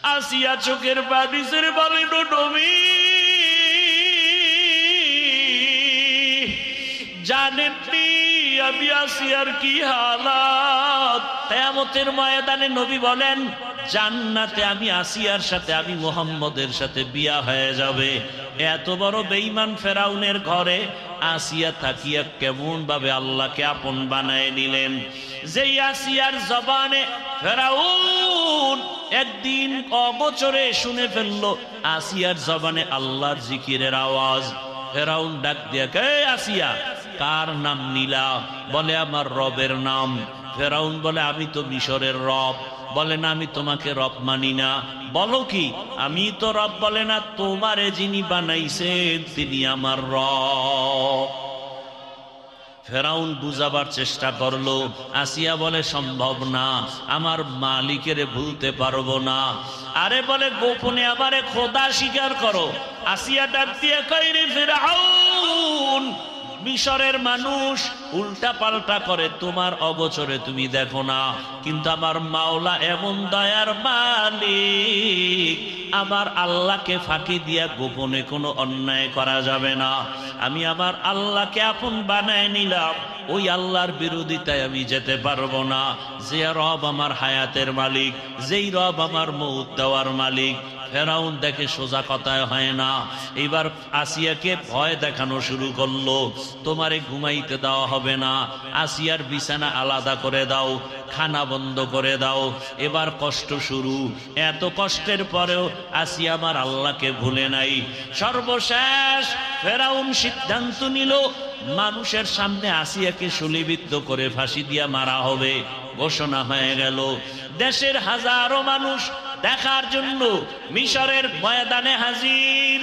আসিয়া চোখের পানি ছেড়ে বলে, নবী জানেননি আমি আসিয়ার কি হালাত? কিয়ামতের ময়দানে নবী বলেন, জান্নাতে আমি আসিয়ার সাথে, আমি মুহাম্মদের সাথে বিয়া হয়ে যাবে। এত বড় বেঈমান ফেরাউনের ঘরে আসিয়া থাকিয়া কেমন ভাবে আল্লাহকে আপন বানায় নিলেন। যেই আসিয়ার জবানে ফেরাউন একদিন অগোচরে শুনে ফেললো আসিয়ার জবানে আল্লাহর জিকিরের আওয়াজ। ফেরাউন ডাক দিয়া, কে আসিয়া, কার নাম নিলা? বলে, আমার রবের নাম। ফেরাউন বলে, আমি তো মিশরের রব। বলে না, আমি তোমাকে রব মানি না। বলো কি? আমি তো রব। বলে না, তোমারে যিনি বানাইছেন তিনি আমার রব। ফেরাউন বুঝাবার চেষ্টা করলো। আসিয়া বলে, সম্ভব না, আমার মালিকের ভুলতে পারবো না। আরে বলে, গোপনে আমারে খোদা স্বীকার করো। আসিয়া ডাক দিয়ে কয়, রে ফেরাউন, মিশরের মানুষ উল্টা পাল্টা করে, তোমার অগোচরে তুমি দেখো না, কিন্তু আমার মাওলা এমন দয়ার মালিক, আমার আল্লাহকে ফাঁকি দিয়া গোপনে কোনো অন্যায় করা যাবে না। আমি আমার আল্লাহকে আপন বানায় নিলাম, ওই আল্লাহর বিরোধিতায় আমি যেতে পারবো না। যে রব আমার হায়াতের মালিক, যেই রব আমার মউত দেওয়ার মালিক। ফেরাউন দেখে সোজা কথায় হয় না। এবার আসিয়াকে ভয় দেখানো শুরু করলো, তোমারে ঘুমাইতে দেওয়া হবে না, আসিয়ার বিছানা আলাদা করে দাও, খানা বন্ধ করে দাও। এবার কষ্ট শুরু। এত কষ্টের পরেও আসিয়া আমার আল্লাহকে ভুলে নাই। সর্বশেষ ফেরাউন সিদ্ধান্ত নিল, মানুষের সামনে আসিয়াকে শুলিবিদ্ধ করে ফাঁসি দিয়া মারা হবে। ঘোষণা হয়ে গেল। দেশের হাজারো মানুষ দেখার জন্য মিশরের ময়দানে হাজির।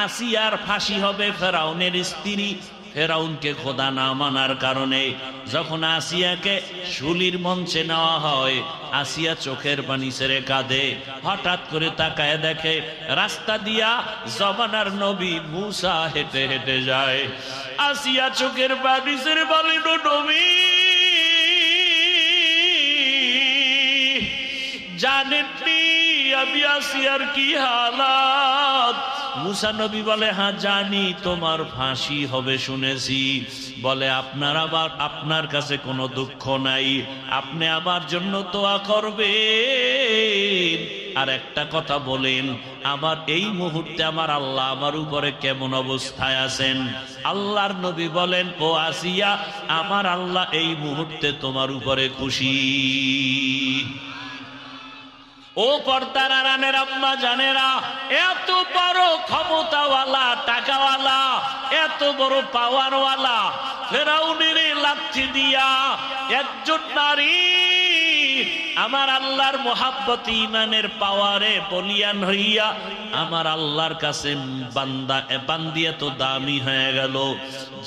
আসিয়ার ফাঁসি হবে ফেরাউনের স্ত্রী। ফেরাউনকে খোদা না মানার কারণে যখন আসিয়াকে শুলির মঞ্চে নেওয়া হয়, আসিয়া চোখের পানি ছেড়ে কাঁদে। হঠাৎ করে তাকায় দেখে রাস্তা দিয়া জমানার নবী মুসা হেঁটে হেঁটে যায়। আসিয়া চোখের পানি ছেড়ে বলে, নবী জানেননি আমি আসিয়ার কি হালাত? মুসা নবী বলে, হ্যাঁ জানি, তোমার ফাঁসি হবে শুনেছি। বলে, আপনার কাছে কোনো দুঃখ নাই, আপনি আমার জন্য দোয়া করবেন। আর একটা কথা বলেন, আমার এই মুহূর্তে আমার আল্লাহ আমার উপরে কেমন অবস্থায় আছেন? আল্লাহর নবী বলেন, ও আসিয়া, আমার আল্লাহ এই মুহূর্তে তোমার উপরে খুশি। ও পর্দার আড়ালের আম্মা জানেরা, এত বড় ক্ষমতাওয়ালা, টাকাওয়ালা, এত বড় পাওয়ারওয়ালা ফেরাউনের লাথি দিয়া একজন নারী আমার আল্লাহর মোহাব্বত ইমানের পাওয়ারে বলিয়ান হইয়া আমার আল্লাহর কাছে বান্দিয়া তো দামি হয়ে গেল,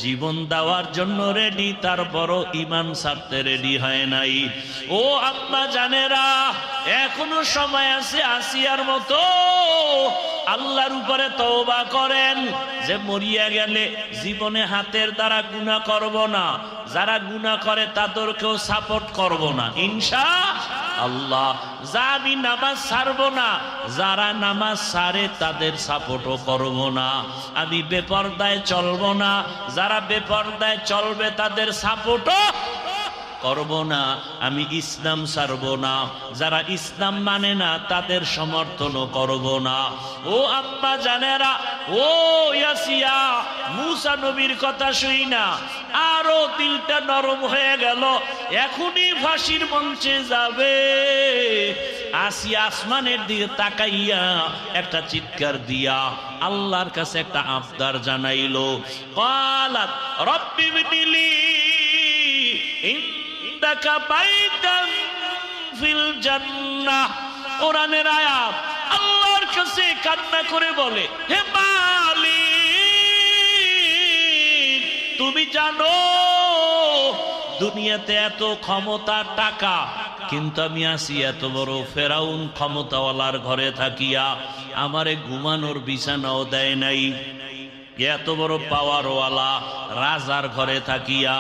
জীবন দেওয়ার জন্য রেডি, তারপরও ইমান ছাড়তে রেডি হয় নাই। ও আম্মা জানেরা, এখনো সময় আছে আসিয়ার মতো আল্লাহর উপরে তওবা করেন, যে মরিয়া গেলে জীবনে হাতের দ্বারা গুনাহ করব না, যারা গুনাহ করে তাদেরকেও সাপোর্ট করব না ইনশাআল্লাহ। যা আমি নামাজ ছাড়ব না, যারা নামাজ ছাড়ে তাদের সাপোর্টও করব না। আমি বেপরদায় চলব না, যারা বেপরদায় চলবে তাদের সাপোর্টও করব না। আমি ইসলাম ছাড়ব না, যারা ইসলাম মানে না তাদের সমর্থনও করব না। ও আম্মা জানেরা, ও ইয়াসিয়া, মুসা নবীর কথা শুই না আরো দিলটা নরম হয়ে গেল, এখনই ফাঁসির মঞ্চে যাবে। আসিয়া আসমানের দিকে তাকাইয়া একটা চিৎকার দিয়া আল্লাহর কাছে একটা আবদার জানাইলো। ক্বালাত রব্বি বিনিলি ইনদাকা বাইতান ফিল জান্নাহ। কোরআনের আয়াত। আল্লাহর কাছে কান্না করে বলে, হে মালিক, তুমি জানো দুনিয়াতে এত ক্ষমতা, টাকা, কিন্তু আমি আসি এত বড় ফেরাউন ক্ষমতাওয়ালার ঘরে থাকিয়া আমারে ঘুমানোর বিছানাও দেয় নাই, এত বড় পাওয়ারওয়ালা রাজার ঘরে থাকিয়া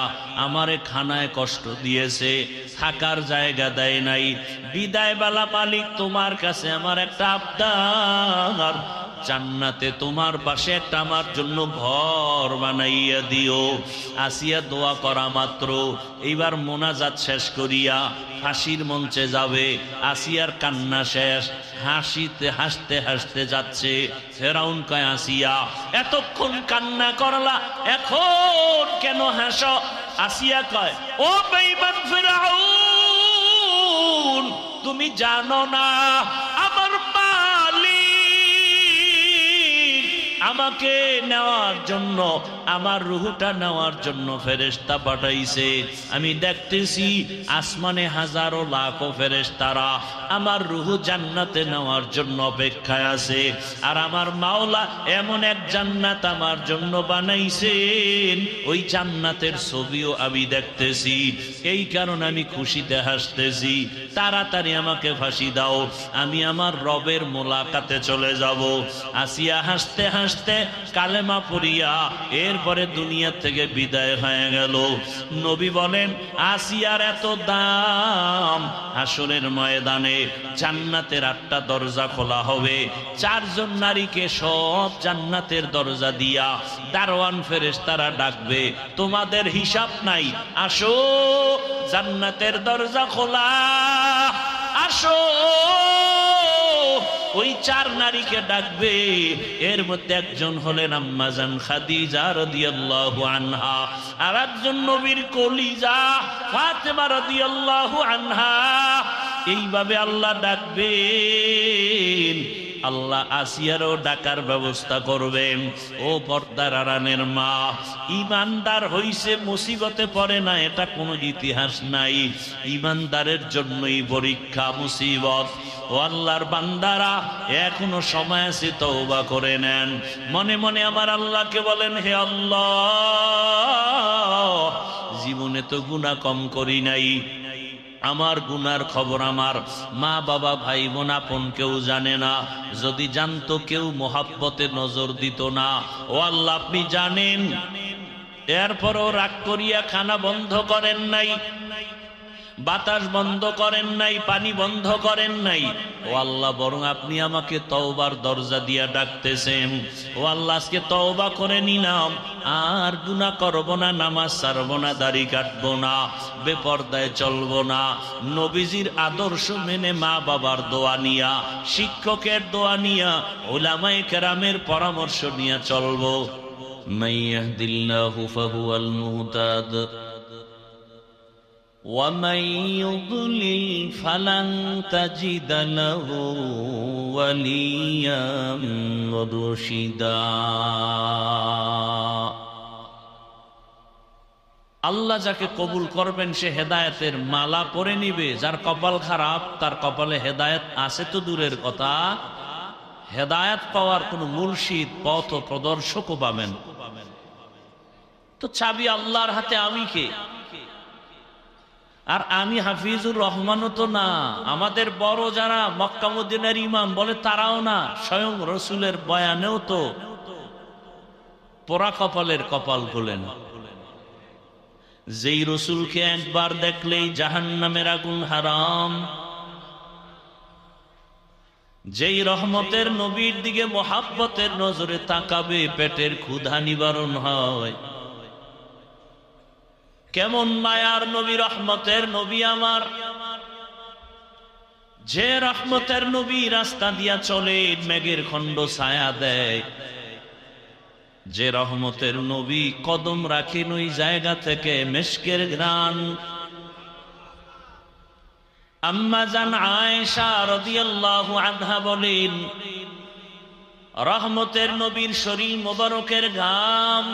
আমারে খানায় কষ্ট দিয়েছে, থাকার জায়গা দেয় নাই। বিদায় বেলা মালিক, তোমার কাছে আমার একটা আবদার, জান্নাতে তোমার পাশে একটা আমার জন্য ঘর বানাইয়া দিও। আসিয়া দোয়া করা মাত্র এইবার মোনাজাত শেষ করিয়া ফাঁসির মঞ্চে যাবে। আসিয়ার কান্না শেষ, হাসিতে হাসতে হাসতে যাচ্ছে। ফেরাউন কয়, আসিয়া এতক্ষণ কান্না করলা, এখন কেন হাসো? আসিয়া কয়, ও বেঈমান ফেরাউন, তুমি জানো না আমার মালিক আমাকে নেওয়ার জন্য, আমার রুহটা নেওয়ার জন্য ফেরেশতা পাঠাইছে। আমি দেখতেছি আসমানে হাজারো লাখো ফেরেশতারা আমার রুহ জান্নাতে নেওয়ার জন্য অপেক্ষায় আছে। আর আমার মাওলা এমন এক জান্নাত আমার জন্য বানাইছেন, ওই জান্নাতের ছবিও আমি দেখতেছি। এই কারণে আমি খুশিতে হাসতেছি। তাড়াতাড়ি আমাকে ফাঁসি দাও, আমি আমার রবের মোলাকাতে চলে যাব। আসিয়া হাসতে হাসতে কালেমা পড়িয়া এরপরে দুনিয়া থেকে বিদায় হয়ে গেল। নবী বলেন, আসিয়ার এত দাম, হাসরের ময়দানে জান্নাতের 8টা দরজা খোলা হবে। 4 জন নারীকে সব জান্নাতের দরজা দিয়া দারওয়ান ফেরেশতারা ডাকবে, তোমাদের হিসাব নাই, আসো জান্নাতের দরজা খোলা, আসো। ওই 4 নারীকে ডাকবে, এর মধ্যে একজন হলেন আম্মা জান খাদিজা রাদিয়াল্লাহু আনহা, আর একজন নবীর কলিজা ফাতেমা রাদিয়াল্লাহু আনহা। এইভাবে আল্লাহ ডাকবেন। আল্লাহ আসিয়ারও ডাকার ব্যবস্থা করবেন। ও পর্দার আড়ালের মা, ইমানদার হইছে মুসিবতে পড়ে না, এটা কোনো ইতিহাস নাই। ইমানদারের জন্যই পরীক্ষা, মুসিবত। ও আল্লাহর বান্দারা, এখনো সময় আছে, তওবা করে নেন। মনে মনে আমার আল্লাহকে বলেন, হে আল্লাহ, জীবনে তো গুনাহ কম করি নাই, আমার গুনার খবর আমার মা বাবা ভাই বোন আপন কেউ জানে না। যদি জানতো কেউ মোহাব্বতে নজর দিত না। ও আল্লাহ, আপনি জানেন। এরপরও রাগ করিয়া খানা বন্ধ করেন নাই, বাতাস বন্ধ করেন নাই, পানি বন্ধ করেন নাই। ও আল্লাহ, বরং আপনি আমাকে তওবার দরজা দিয়া ডাকতেছেন। ও আল্লাহ, আজকে তওবা করে নিলাম, আর গুনাহ করব না, নামাজ ছাড়বো না, দাড়ি কাটবো না, বেপরদায় চলবো না। নবীজির আদর্শ মেনে, মা বাবার দোয়া নিয়া, শিক্ষকের দোয়া নিয়া, উলামায়ে কেরামের পরামর্শ নিয়ে চলবো। মাইয়াহদিল্লাহু ফাহুয়াল মুহতাদ ومن يضلل فلن تجد له وليا مرشدا। আল্লাহ যাকে কবুল করবেন সে হেদায়েতের মালা পরে নিবে। যার কপাল খারাপ, তার কপালে হেদায়েত আছে তো দূরের কথা, হেদায়েত পাওয়ার কোনো মুর্শিদ, পথ প্রদর্শকও পাবেন। তো চাবি আল্লাহর হাতে, আমি কে? আর আমি হাফিজুর রহমানও তো না। আমাদের বড় যারা মক্কা মদিনার ইমাম বলে, তারাও না। স্বয়ং রসুলের বয়ানেও তো পোড়া কপালের কপাল খুলেন। যেই রসুলকে একবার দেখলেই জাহান্নামের আগুন হারাম, যেই রহমতের নবীর দিকে মোহাব্বতের নজরে তাকাবে, পেটের ক্ষুধা নিবারণ হয়। কেমন মায়ার নবী, রহমতের নবী আমার। যে রহমতের নবী রাস্তা দিয়া চলে, মেঘের খণ্ড ছায়া দেয়। যে রহমতের নবী কদম রাখেন ওই জায়গা থেকে মেশকের ঘ্রাণ। আম্মা জান আয়েশা রাদিয়াল্লাহু আনহা বলেন, রহমতের নবীর শরীর মোবারকের ঘাম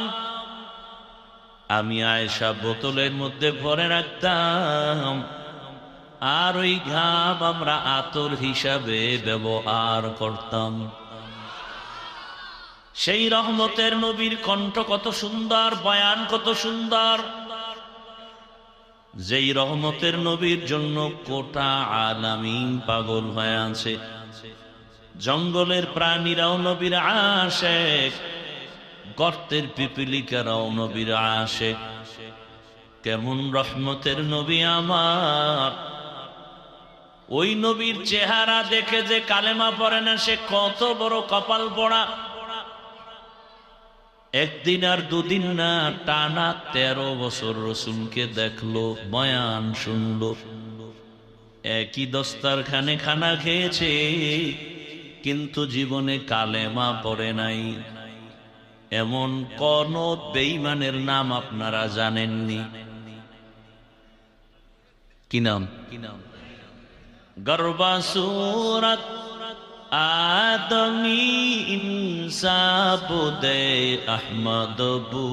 আমি আয়েশা বোতলের মধ্যে ভরে রাখতাম, আর ওই ঘাম আমরা আতর হিসাবে ব্যবহার করতাম। সেই রহমতের নবীর কণ্ঠ কত সুন্দর, বয়ান কত সুন্দর। যেই রহমতের নবীর জন্য গোটা আলামিন পাগল হয়ে আছে। জঙ্গলের প্রাণীরাও নবীর আশিক, গর্তের পিপিলিকারাও নবীর আশিক। কেমন রহমতের নবী আমার! ওই নবীর চেহারা দেখে যে কালেমা পড়ে না সে কত বড় কপাল পোড়া। একদিন আর দুদিন না, টানা 13 বছর রসুলকে দেখলো, বয়ান শুনলো, একই দস্তারখানে খানা খেয়েছে, কিন্তু জীবনে কালেমা পড়ে নাই। এমন কোন বেঈমানের নাম আপনারা জানেননি? কি নাম? গর্বা সুরত আদমি ইনসাবুদে আহমদ বু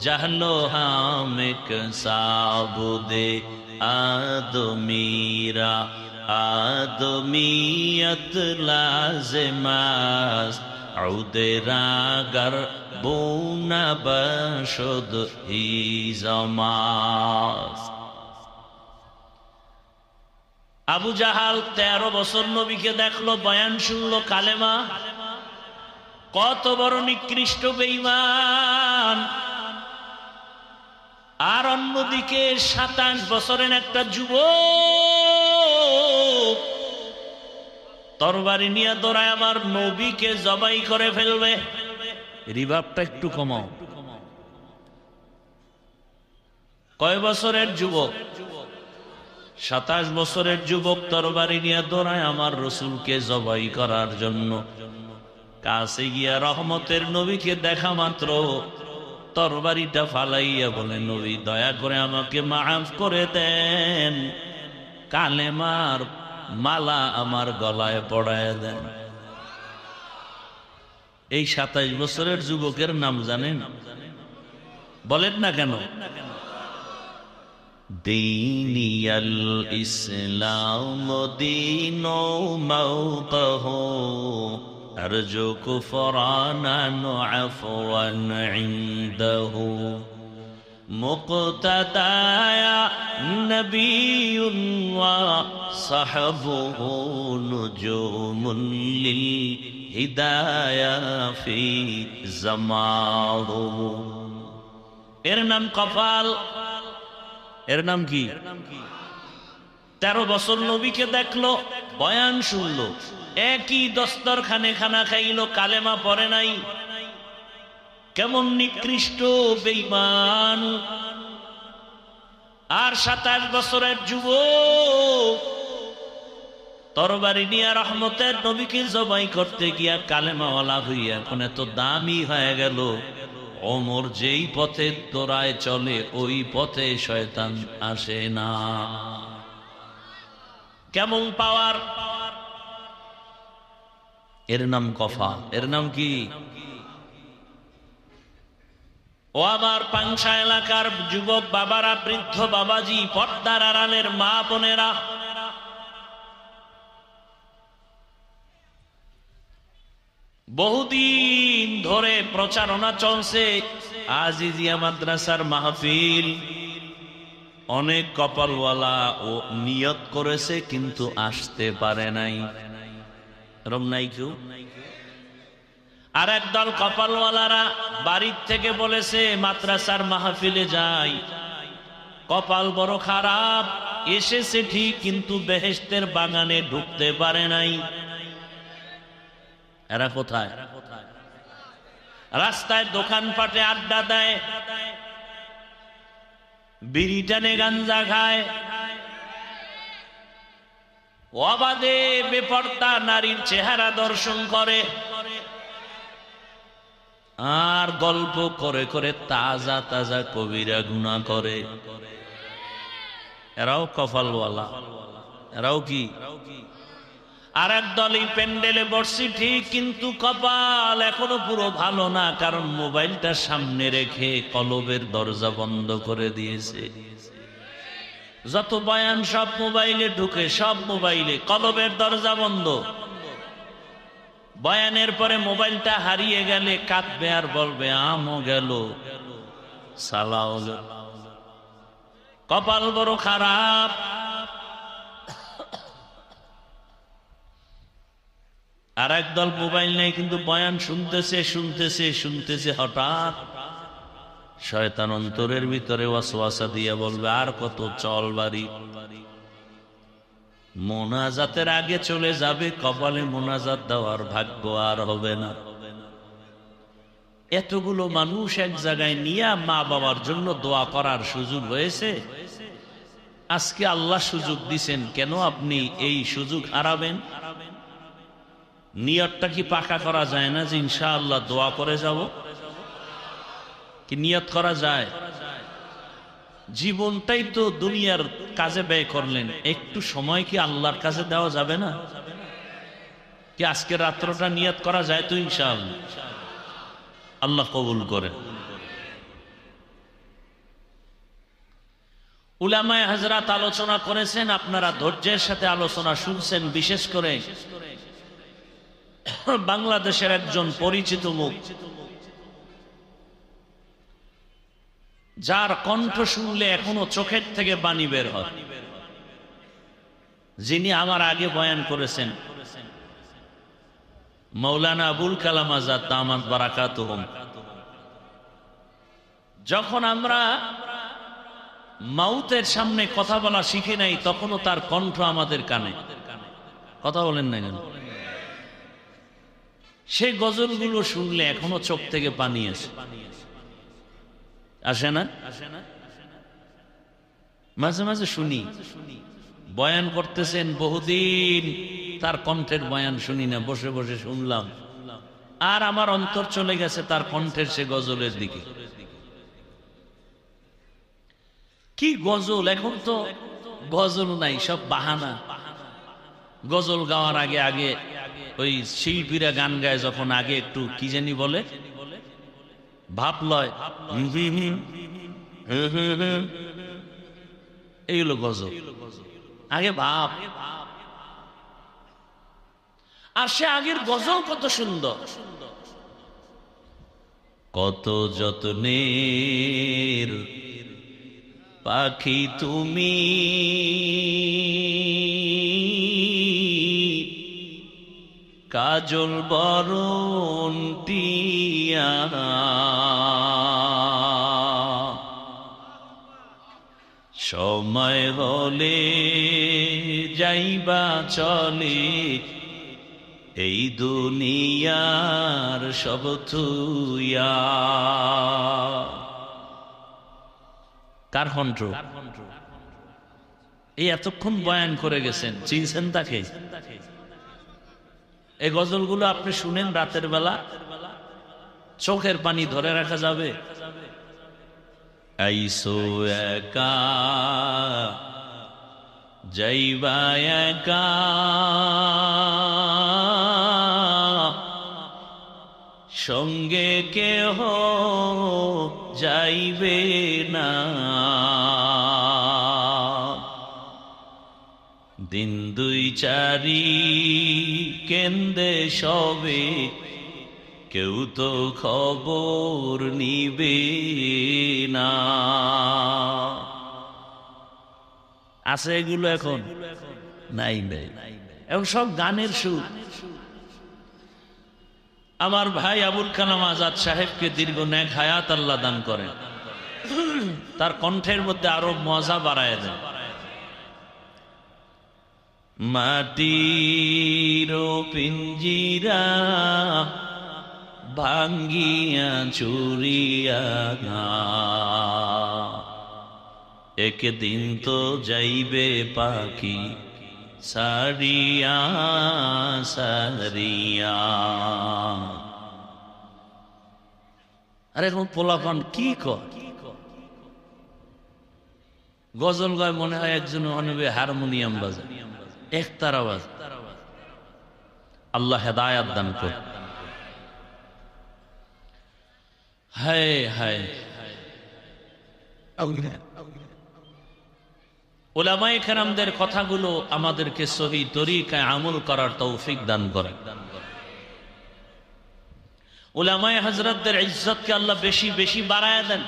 জাহলো হামেক সাবুদে আদমিরা আদমিয়ত লাজমাস আউদেরাগর বুনা বশদ হি জমাস। আবু জাহাল 13 বছর নবীকে দেখলো, বয়ান শুনলো, কালেমা। কত বড় নিকৃষ্ট বেঈমান! আর অন্যদিকে 27 বছরের একটা যুবক তরবারি নিয়ে দৌড়ায় আমার নবীকে জবাই করে ফেলবে। রিভাবটা একটু কমাও। কয় বছরের যুবক? 27 বছরের যুবক তরবারি নিয়ে দৌড়ায় আমার রসুলকে জবাই করার জন্য। কাছে গিয়া রহমতের নবীকে দেখা মাত্র তরবারিটা ফালাইয়া বলে, নবী দয়া করে আমাকে মাফ করে দেন, কালেমার মালা আমার গলায় পড়ায় দেন। এই 27 বছরের যুবকের নাম জানেন? বলেন না কেন? দীনিয়াল ইসলাম দীনো মাওতাহু আরজু কুফরানান আফওয়ান ইনদাহু মুক্তাদায়া নবিয়ুন ওয়া সাহাবুহু নুজুমুন লিল হিদায়া ফি জামাহু। এর নাম কপাল। এর নাম কি? 13 বছর নবীকে দেখলো, বয়ান শুনলো, একই দস্তরখানে খানা খাইলো, কালেমা পড়ে নাই। কেমন নিকৃষ্ট বেঈমান! আর 27 বছরের যুবক তরবারি নিয়ে রহমতের নবীকে জবাই করতে গিয়া কালেমাওয়ালা হইয়া এখন এত দামি হয়ে গেল। ওমর যেই পথে দৌড়ায় চলে ওই পথে শয়তান আসে না। কেমন পাওয়ার! এর নাম কফা। এর নাম কি? ও আমার পাংশা এলাকার যুবক বাবারা, বৃদ্ধ বাবাজি, পর্দার আড়ালের মা বোনেরা, বহুদিন ধরে প্রচারণা চলছে আজিজিয়া মাদ্রাসার মাহফিল। অনেক কপালওয়ালা ও নিয়ত করেছে কিন্তু আসতে পারে নাই। রম নাই কেউ? আর একদল কপালওয়ালারা বাড়ির থেকে বলেছে মাদ্রাসার মাহফিলে যাই, কপাল বড় খারাপ, এসেছে ঠিক কিন্তু বেহেশতের বাগানে ঢুকতে পারে নাই। এরা কোথায়? রাস্তায় দোকানপাটে আড্ডা দেয়, বিড়ি টানে, গাঞ্জা খায়, অবাধে বেপর্দা নারীর চেহারা দর্শন করে, আর গল্প করে করে তাজা তাজা কবিরা গুনাহ করে। এরাও কপালওয়ালা। এরাও কি? আর একদল এই প্যান্ডেলে বসছি ঠিক কিন্তু কপাল এখনো পুরো ভালো না, কারণ মোবাইলটা সামনে রেখে কলবের দরজা বন্ধ করে দিয়েছে। যত বয়ান সব মোবাইলে ঢুকে, সব মোবাইলে, কলবের দরজা বন্ধ। বয়ানের পরে মোবাইলটা হারিয়ে গেলে কাঁদবে আর বলবে আমও গেল, সালাও গেল। কপাল বড় খারাপ। আর একদল মোবাইল নেই, কিন্তু বয়ান শুনতেছে শুনতেছে শুনতেছে, হঠাৎ শয়তান অন্তরের ভিতরে ওয়াসওয়াসা দিয়ে বলবে আর কত চল বাড়ি। মোনাজাতের আগে চলে যাবে, কপালে মোনাজাত দেওয়ার ভাগ্য আর হবে না। এতগুলো মানুষ এক জায়গায় নিয়ে মা বাবার জন্য দোয়া করার সুযোগ হয়েছে, আজকে আল্লাহ সুযোগ দিছেন, কেন আপনি এই সুযোগ হারাবেন? নিয়তটা কি পাকা করা যায় না যে ইনশাআল্লাহ দোয়া করে যাব? কি নিয়ত করা যায়? জীবনটাই তো দুনিয়ার কাজে ব্যয় করলেন, একটু সময় কি আল্লাহর কাছে দেওয়া যাবে না? কি আজকে রাত্রটা নিয়ত করা যায় তো ইনশাআল্লাহ? আল্লাহ কবুল করে। উলামায়ে হযরত আলোচনা করেছেন, আপনারা ধৈর্যের সাথে আলোচনা শুনছেন। বিশেষ করে বাংলাদেশের একজন পরিচিত মুখ, যার কণ্ঠ শুনলে এখনো চোখের থেকে পানি বের হয়, যিনি আমার আগে বয়ান করেছেন, মাওলানা আবুল কালাম আজাদ দামাত বারাকাতুহুম। যখন আমরা মাউতের সামনে কথা বলা শিখি নাই, তখনও তার কণ্ঠ আমাদের কানে। কথা বলেন না কেন? সেই গজলগুলো শুনলে এখনো চোখ থেকে পানি আসে না? মাঝে মাঝে শুনি, বয়ান করতেছেন বহুদিন, তার কণ্ঠের বয়ান শুনি না, বসে বসে শুনলাম, আর আমার অন্তর চলে গেছে তার কণ্ঠের সে গজলের দিকে। কি গজল! এখন তো গজল নাই, সব বাহানা। গজল গাওয়ার আগে আগে ওই শিল্পীরা গান গায় যখন, আগে একটু কি জানি বলে, ভাব লয়, এইগুলো গজল। আগে ভাব। আর সে আগের গজল কত সুন্দর, কত যত্নের পাখি তুমি, কাজল বরণ টিয়া, সময় হলে যাইবা চলে, এই দুনিয়ার সব থুইয়া। কার কণ্ঠ? এই এতক্ষণ বয়ান করে গেছেন, চিনছেন তাকে? এই গজলগুলো আপনি শুনেন রাতের বেলা, চোখের পানি ধরে রাখা যাবে? আইসো একা যাইবা একা, সঙ্গে কেহ যাইবে না, দিন দুই চারি কেন্দে সবে, কেউ তো খবর নিবে না। আছে এগুলো? এখন নাই নাই, এখন সব গানের সুর। আমার ভাই আবুল কালাম আজাদ সাহেবকে দীর্ঘ নেক হায়াত আল্লাহ দান করেন, তার কণ্ঠের মধ্যে আরো মজা বাড়ায় দেন। মাটির পিঞ্জিরা ভাঙ্গিয়া চুরিয়া, একদিন তো যাইবে পাখি সারিয়া সারিয়া। আরে এখন পোলাপান কি কয়, গজল গায় মনে হয় একজন অনবে হারমোনিয়াম বাজায়, একতার আওয়াজ। আল্লাহ হেদায়াত দান করে। হায় হায়, উলামায়ে কেরামদের কথাগুলো আমাদেরকে সহি তরিকায় আমল করার তৌফিক দান করেন। উলামায়ে হযরতদের ইজ্জতকে আল্লাহ বেশি বেশি বাড়ায় দেন।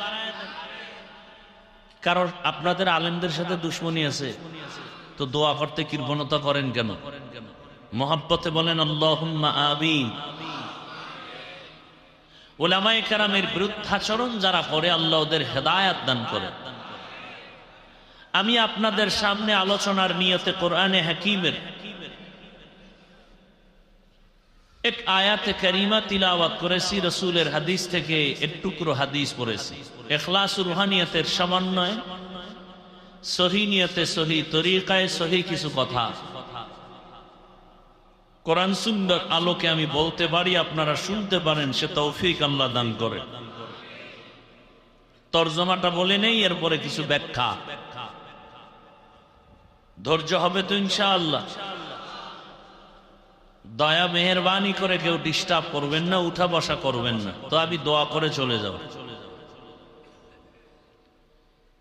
কারণ আপনাদের আলেমদের সাথে দুশ্মনী আছে, তো দোয়া করতে কৃপণতা করেন কেন? মোহাব্বতে বলেন আল্লাহুম্মা আমিন। উলামায়ে কেরামের বিরুদ্ধাচরণ যারা করে আল্লাহ ওদের হেদায়েত দান করে। আমি আপনাদের সামনে আলোচনার নিয়তে কোরআনে হাকিমের এক আয়াতে কারিমা তিলাওয়াত করেছি, রাসূলের হাদিস থেকে এক টুকরো হাদিস পড়েছি। ইখলাস ও রুহানিয়তের সমন্বয়, সহি নিয়তে সহি তরিকায় সহি কিছু কথা কোরআন সুন্নাহর আলোকে আমি বলতে পারি, আপনারা শুনতে পারেন, সে তৌফিক আল্লাহ দান করে। তরজমাটা বলে নেই, এরপরে কিছু ব্যাখ্যা। ধৈর্য হবে তো ইনশাআল্লাহ। দয়া মেহেরবানি করে কেউ ডিস্টার্ব করবেন না, উঠা বসা করবেন না, তো আমি দোয়া করে চলে যাব।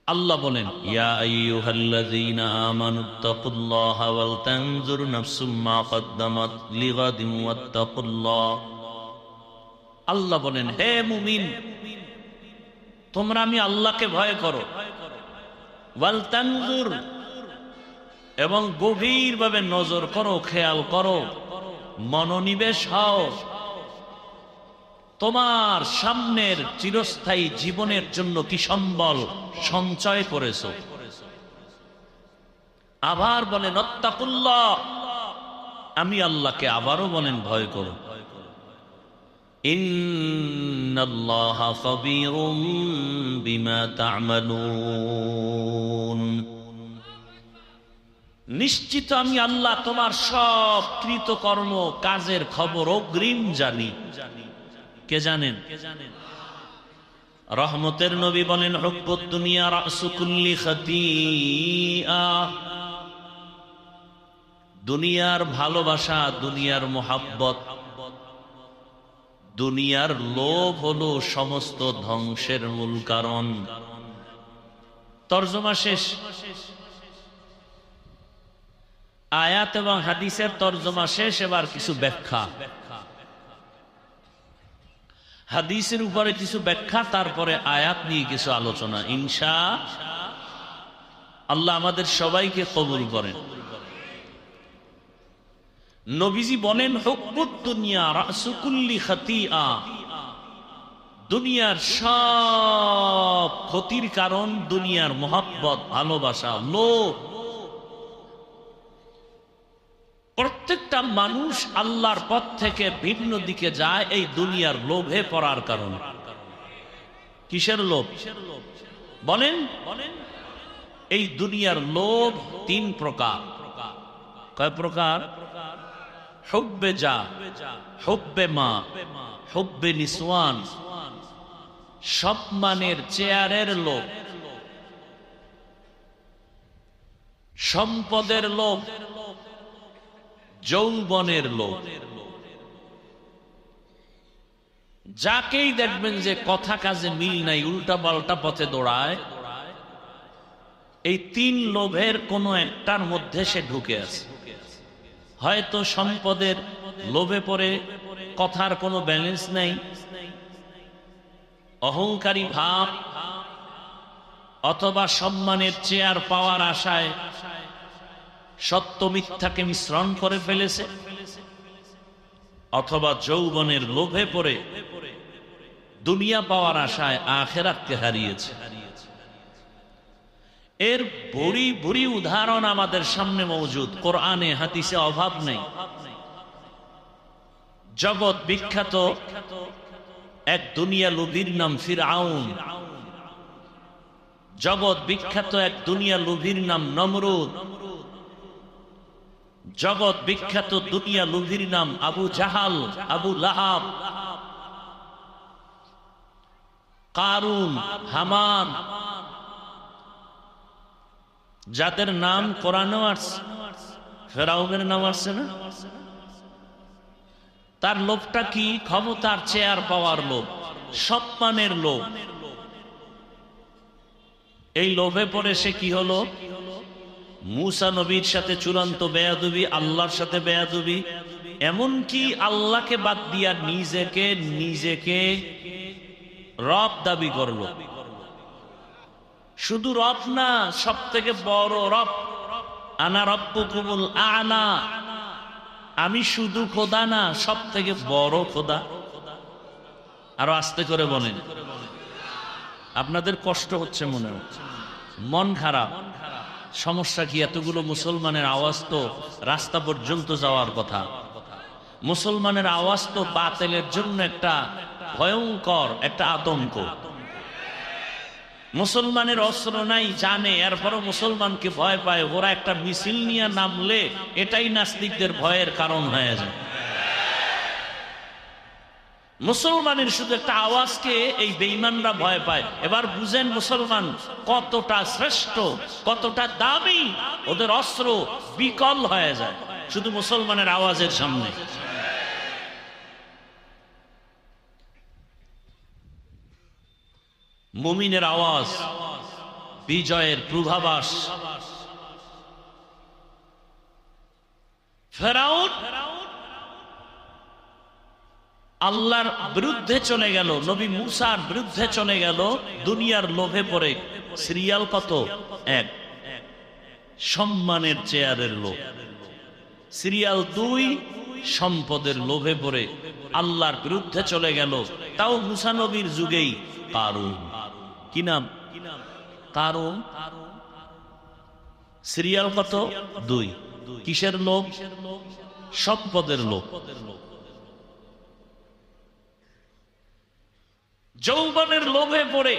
আল্লাহ বলেন, ইয়া আইয়ুহাল্লাযীনা আমানুত্তাকুল্লাহা ওয়াল তানজুর নাফসুম মা কদ্দামাত লিগাদিন ওয়াত্তাকুল্লাহ। আল্লাহ বলেন, হে মুমিন, তোমরা আমি আল্লাহকে ভয় করো। ওয়াল তানজুর, এবং গভীরভাবে নজর করো, খেয়াল করো, মনোনিবেশ হও তোমার সামনের চিরস্থায়ী জীবনের জন্য কি সম্বল সঞ্চয় করেছো। আবার বলেন আত্তাকুল্লাহ, আমি আল্লাহকে আবারও বলেন ভয় করো। ইন্নাল্লাহা খাবীরুম বিমা তা'মালুন, নিশ্চিত আমি আল্লাহ তোমার সব কৃতকর্ম কাজের খবর অগ্রিম জানি। কে জানেন? রহমতের নবী বলেন, হুব্বুদ দুনিয়া রাসু কুল্লি খাতিআ। দুনিয়ার ভালোবাসা, দুনিয়ার মোহাব্বত, দুনিয়ার লোভ হলো সমস্ত ধ্বংসের মূল কারণ। তরজমা শেষ। আয়াত এবং হাদিসের তরজমা শেষ, এবার কিছু ব্যাখ্যা। হাদিসের উপরে কিছু ব্যাখ্যা, তারপরে আয়াত নিয়ে কিছু আলোচনা। ইনশাআল্লাহ আমাদের সবাইকে কবুল করেন। নবীজি বলেন, হুব্বুদ দুনিয়া রাসু কুল্লি খাতিআ। দুনিয়ার সব ক্ষতির কারণ দুনিয়ার মোহাব্বত, ভালোবাসা, লোভ। প্রত্যেকটা মানুষ আল্লাহর পথ থেকে ভিন্ন দিকে যায় এই দুনিয়ার লোভে পড়ার কারণে। কিসের লোভ বলেন? এই দুনিয়ার লোভ তিন প্রকার। কয় প্রকার? হুব্বে যা, হুব্বে মা, হুব্বে নিসওয়ান। সম্মানের, চেয়ারের লোভ, সম্পদের লোভ, যৌবনের লোভ। যাকেই দেখবেন যে কথা কাজে মিল নাই, উল্টা পাল্টা পথে দৌড়ায়, এই তিন লোভের কোন একটার মধ্যে সে ঢুকে আছে। হয়তো সম্পদের লোভে পড়ে কথার কোনো ব্যালেন্স নেই, অহংকারী ভাব, অথবা সম্মানের চেয়ার পাওয়ার আশায় সত্য মিথ্যাকে মিশ্রণ করে ফেলেছে, অথবা যৌবনের লোভে পড়ে দুনিয়া পাওয়ার আশায় আখিরাতকে হারিয়েছে। এর ভুরি ভুরি উদাহরণ আমাদের সামনে মজুদ, কোরআনে হাদিসে অভাব নেই। জগৎ বিখ্যাত এক দুনিয়া লোভীর নাম ফিরআউন। জগৎ বিখ্যাত এক দুনিয়া লোভীর নাম নমরুদ। জগৎ বিখ্যাত দুনিয়া লোভীর নাম আবু জাহাল, আবু লাহাব, কারুন, হামান, যাদের নাম কোরআনে আসছে। ফেরাউনের নাম আসছে না? তার লোভটা কি? ক্ষমতার, চেয়ার পাওয়ার লোভ, সম্মানের লোভ। এই লোভে পড়ে সে কি হলো? মুসা নবীর সাথে চূড়ান্ত বেয়াদবি, আল্লাহর সাথে বেয়াদবি, এমনকি আল্লাহকে বাদ দিয়া নিজেকে রব দাবি করলো। শুধু রব না, সব থেকে বড় রব, আনা রব্বুকুমুল আ'লা, আমি শুধু খোদা না, সব থেকে বড় খোদা। আরো আস্তে করে বলেন, আপনাদের কষ্ট হচ্ছে, মনে হচ্ছে মন খারাপ। সমস্যা কি? এতগুলো মুসলমানের আওয়াজ তো রাস্তা পর্যন্ত যাওয়ার কথা। মুসলমানের আওয়াজ তো বাতিলের জন্য একটা ভয়ঙ্কর একটা আতঙ্ক। মুসলমানের অস্ত্র নাই জানে, এরপরও মুসলমানকে ভয় পায়। ওরা একটা মিছিল নিয়ে নামলে এটাই নাস্তিকদের ভয়ের কারণ হয়ে যায়। মুসলমানের শুধু একটা আওয়াজকে এই বেঈমানরা ভয় পায়। এবার বুঝেন মুসলমান কতটা শ্রেষ্ঠ, কতটা দামি। ওদের অস্ত্র বিকল হয়ে যায় শুধু মুসলমানের আওয়াজের সামনে। মুমিনের আওয়াজ বিজয়ের পূর্বাভাস। ফেরাউন আল্লাহর বিরুদ্ধে চলে গেল, নবী মুসার বিরুদ্ধে চলে গেল দুনিয়ার লোভে পড়ে। সিরিয়াল কত? এক, সম্মানের চেয়ারের লোভ। সিরিয়াল দুই, সম্পদের লোভে পড়ে আল্লাহর বিরুদ্ধে চলে গেল। তাও মুসা নবীর যুগেই। কারুন, কি নাম? কারুন। সিরিয়াল কত? দুই। কিসের লোভ? সম্পদের লোভ। যৌবনের লোভে পড়ে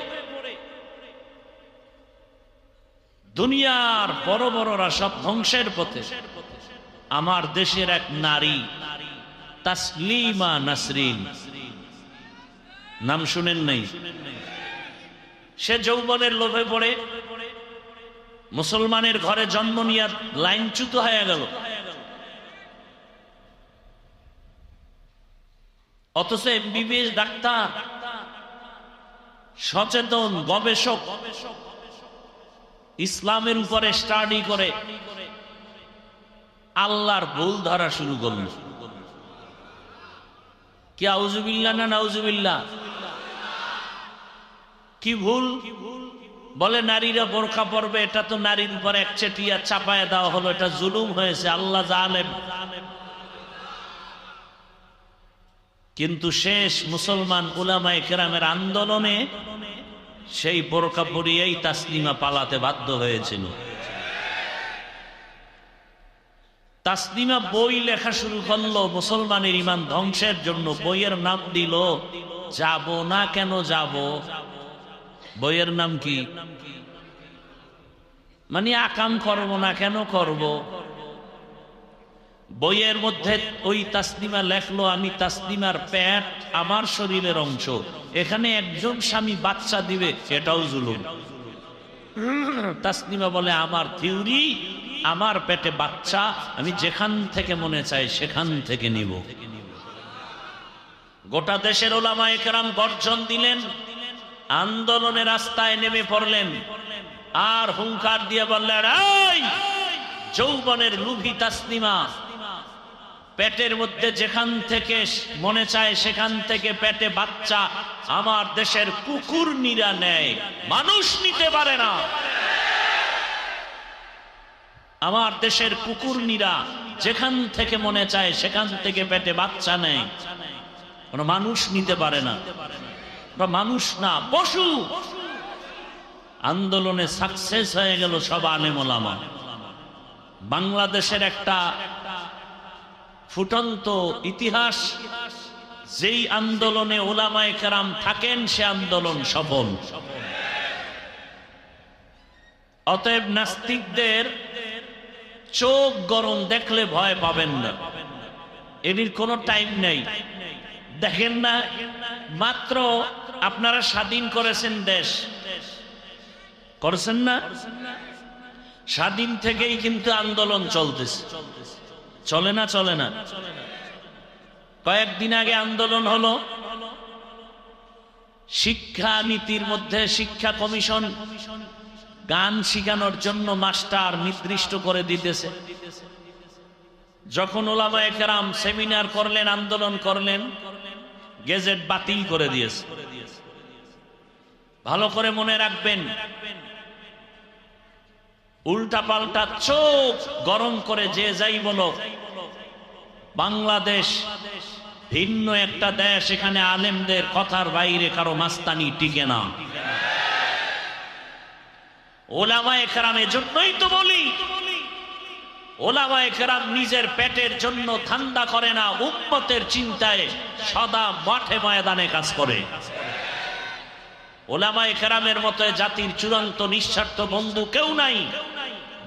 দুনিয়ার বড় বড়রা সব ধ্বংসের পথে। আমার দেশের এক নারী তাসলিমা নাসরিন, নাম শুনেন নাই? সে যৌবনের লোভে পড়ে মুসলমানের ঘরে জন্ম নিয়ে লাইনচ্যুত হয়ে গেল। অথচ এমবিবিএস ডাক্তার, সচেতন গবেষক, ইসলামের উপরে স্টাডি করে আল্লাহর ভুল ধরা শুরু করল। কি আউযুবিল্লাহ না নাউযুবিল্লাহ? কি ভুল? বলে নারীরা বোরকা পরবে, এটা তো নারীর উপরে একচেটিয়া চাপায় দেওয়া হলো, এটা জুলুম হয়েছে, আল্লাহ জালেম। কিন্তু শেষ মুসলমান উলামায়ে কেরামের আন্দোলনে সেই বোরকা পরিয়েই তাসলিমা পালাতে বাধ্য হয়েছিল। তাসলিমা বই লেখা শুরু করলো মুসলমানের ঈমান ধ্বংসের জন্য। বইয়ের নাম দিল যাব না কেন যাব। বইয়ের নাম কি? মানে আকাম করব না কেন করব। বইয়ের মধ্যে ওই তাসলিমা লেখলো, আমি তাসলিমার পেট আমার শরীরের অংশ, এখানে একজন স্বামী বাচ্চা দিবে, এটাও জুলুম। তাসলিমা বলে আমার থিওরি, আমার পেটে বাচ্চা, আমি যেখান থেকে মনে চাই সেখান থেকে নিব। গোটা দেশের উলামায়ে কেরাম গর্জন দিলেন, আন্দোলনের রাস্তায় নেমে পড়লেন, আর হুঙ্কার দিয়ে বললেন, এই যৌবনের লুভী তাসলিমা, পেটের মধ্যে যেখান থেকে মনে চায় সেখান থেকে পেটে বাচ্চা আমার দেশের কুকুর নিরা নেয়, মানুষ নিতে পারে না। আমার দেশের কুকুর নিরা যেখান থেকে মনে চায় সেখান থেকে পেটে বাচ্চা নেয়, কোন মানুষ নিতে পারে না। মানুষ না, পশু। আন্দোলনে সাকসেস হয়ে গেল সব আলেম ওলামা। বাংলাদেশের একটা ফুটন্ত ইতিহাস, যেই আন্দোলনে উলামায়ে কেরাম থাকেন সে আন্দোলন সফল। অতএব নাস্তিকদের চোখ গরম দেখলে ভয় পাবেন না, এর কোনো টাইম নেই। দেখেন না, মাত্র আপনারা স্বাধীন করেছেন দেশ, করেছেন না? স্বাধীন থেকেই কিন্তু আন্দোলন চলতেছে, চলে না? চলে না? কয়েকদিন আগে আন্দোলন হলো, শিক্ষা নীতির মধ্যে শিক্ষা কমিশন গান শিখানোর জন্য মাস্টার নির্দিষ্ট করে দিতেছে। যখন উলামায়ে কেরাম সেমিনার করলেন, আন্দোলন করলেন, গেজেট বাতিল করে দিয়েছে। ভালো করে মনে রাখবেন, উল্টা পাল্টা চোখ গরম করে যে যাই বলো, বাংলাদেশ ভিন্ন একটা দেশ, এখানে আলেমদের কথার বাইরে কারো মাস্তানি টিকে না। ওলামায়ে কেরাম, এজন্যই তো বলি ওলামায়ে কেরাম নিজের পেটের জন্য ঠান্ডা করে না, উম্মতের চিন্তায় সদা মাঠে ময়দানে কাজ করে। ওলামায়ে কেরামের মতো জাতির চূড়ান্ত নিঃস্বার্থ বন্ধু কেউ নাই,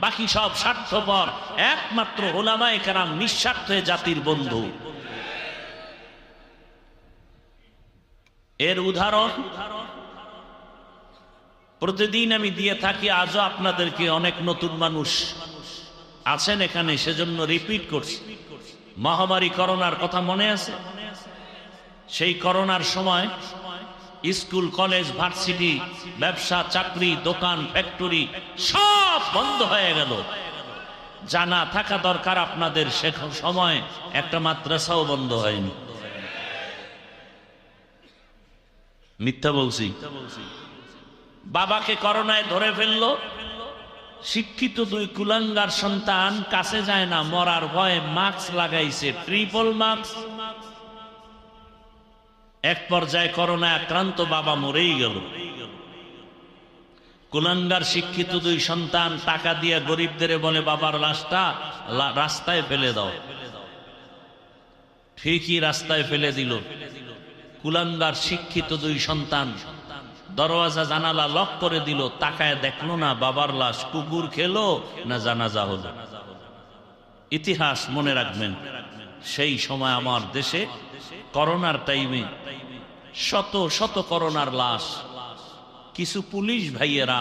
বাকি সব স্বার্থপর। একমাত্র ওলামায়ে কেরাম নিঃস্বার্থ জাতির বন্ধু। এর উদাহরণ প্রতিদিন আমি দিয়ে থাকি, আজও আপনাদেরকে অনেক নতুন মানুষ আছেন এখানে, সেজন্য রিপিট করছি। মহামারী করোনার কথা মনে আছে? সেই করোনার সময় স্কুল, কলেজ, ভার্সিটি, ব্যবসা, চাকরি, দোকান, ফ্যাক্টরি সব বন্ধ হয়ে গেল। জানা থাকা দরকার আপনাদের, সে সময় একটা মাদ্রাসাও বন্ধ হয়নি। মিথ্যা বলছি? বাবাকে করোনায় ধরে ফেললো, শিক্ষিত দুই কুলাঙ্গার সন্তান কাছে যায় না, মরার ভয়ে মাস্ক লাগাইছে, ট্রিপল মাস্ক। এক পর্যায়ে করোনায় আক্রান্ত বাবা মরেই গেল। কুলাঙ্গার শিক্ষিত দুই সন্তান টাকা দিয়ে গরিবদের বলে বাবার লাশটা রাস্তায় ফেলে দাও। ঠিকই রাস্তায় ফেলে দিল। কুলাঙ্গার শিক্ষিত দুই সন্তান দরওয়াজা জানালা লক করে দিল, তাকায় দেখলো না বাবার লাশ কুকুর খেলো না জানাজা হলো। ইতিহাস মনে রাখবেন, সেই সময় আমার দেশে করোনার টাইমে শত শত করোনার লাশ। কিছু পুলিশ ভাইয়েরা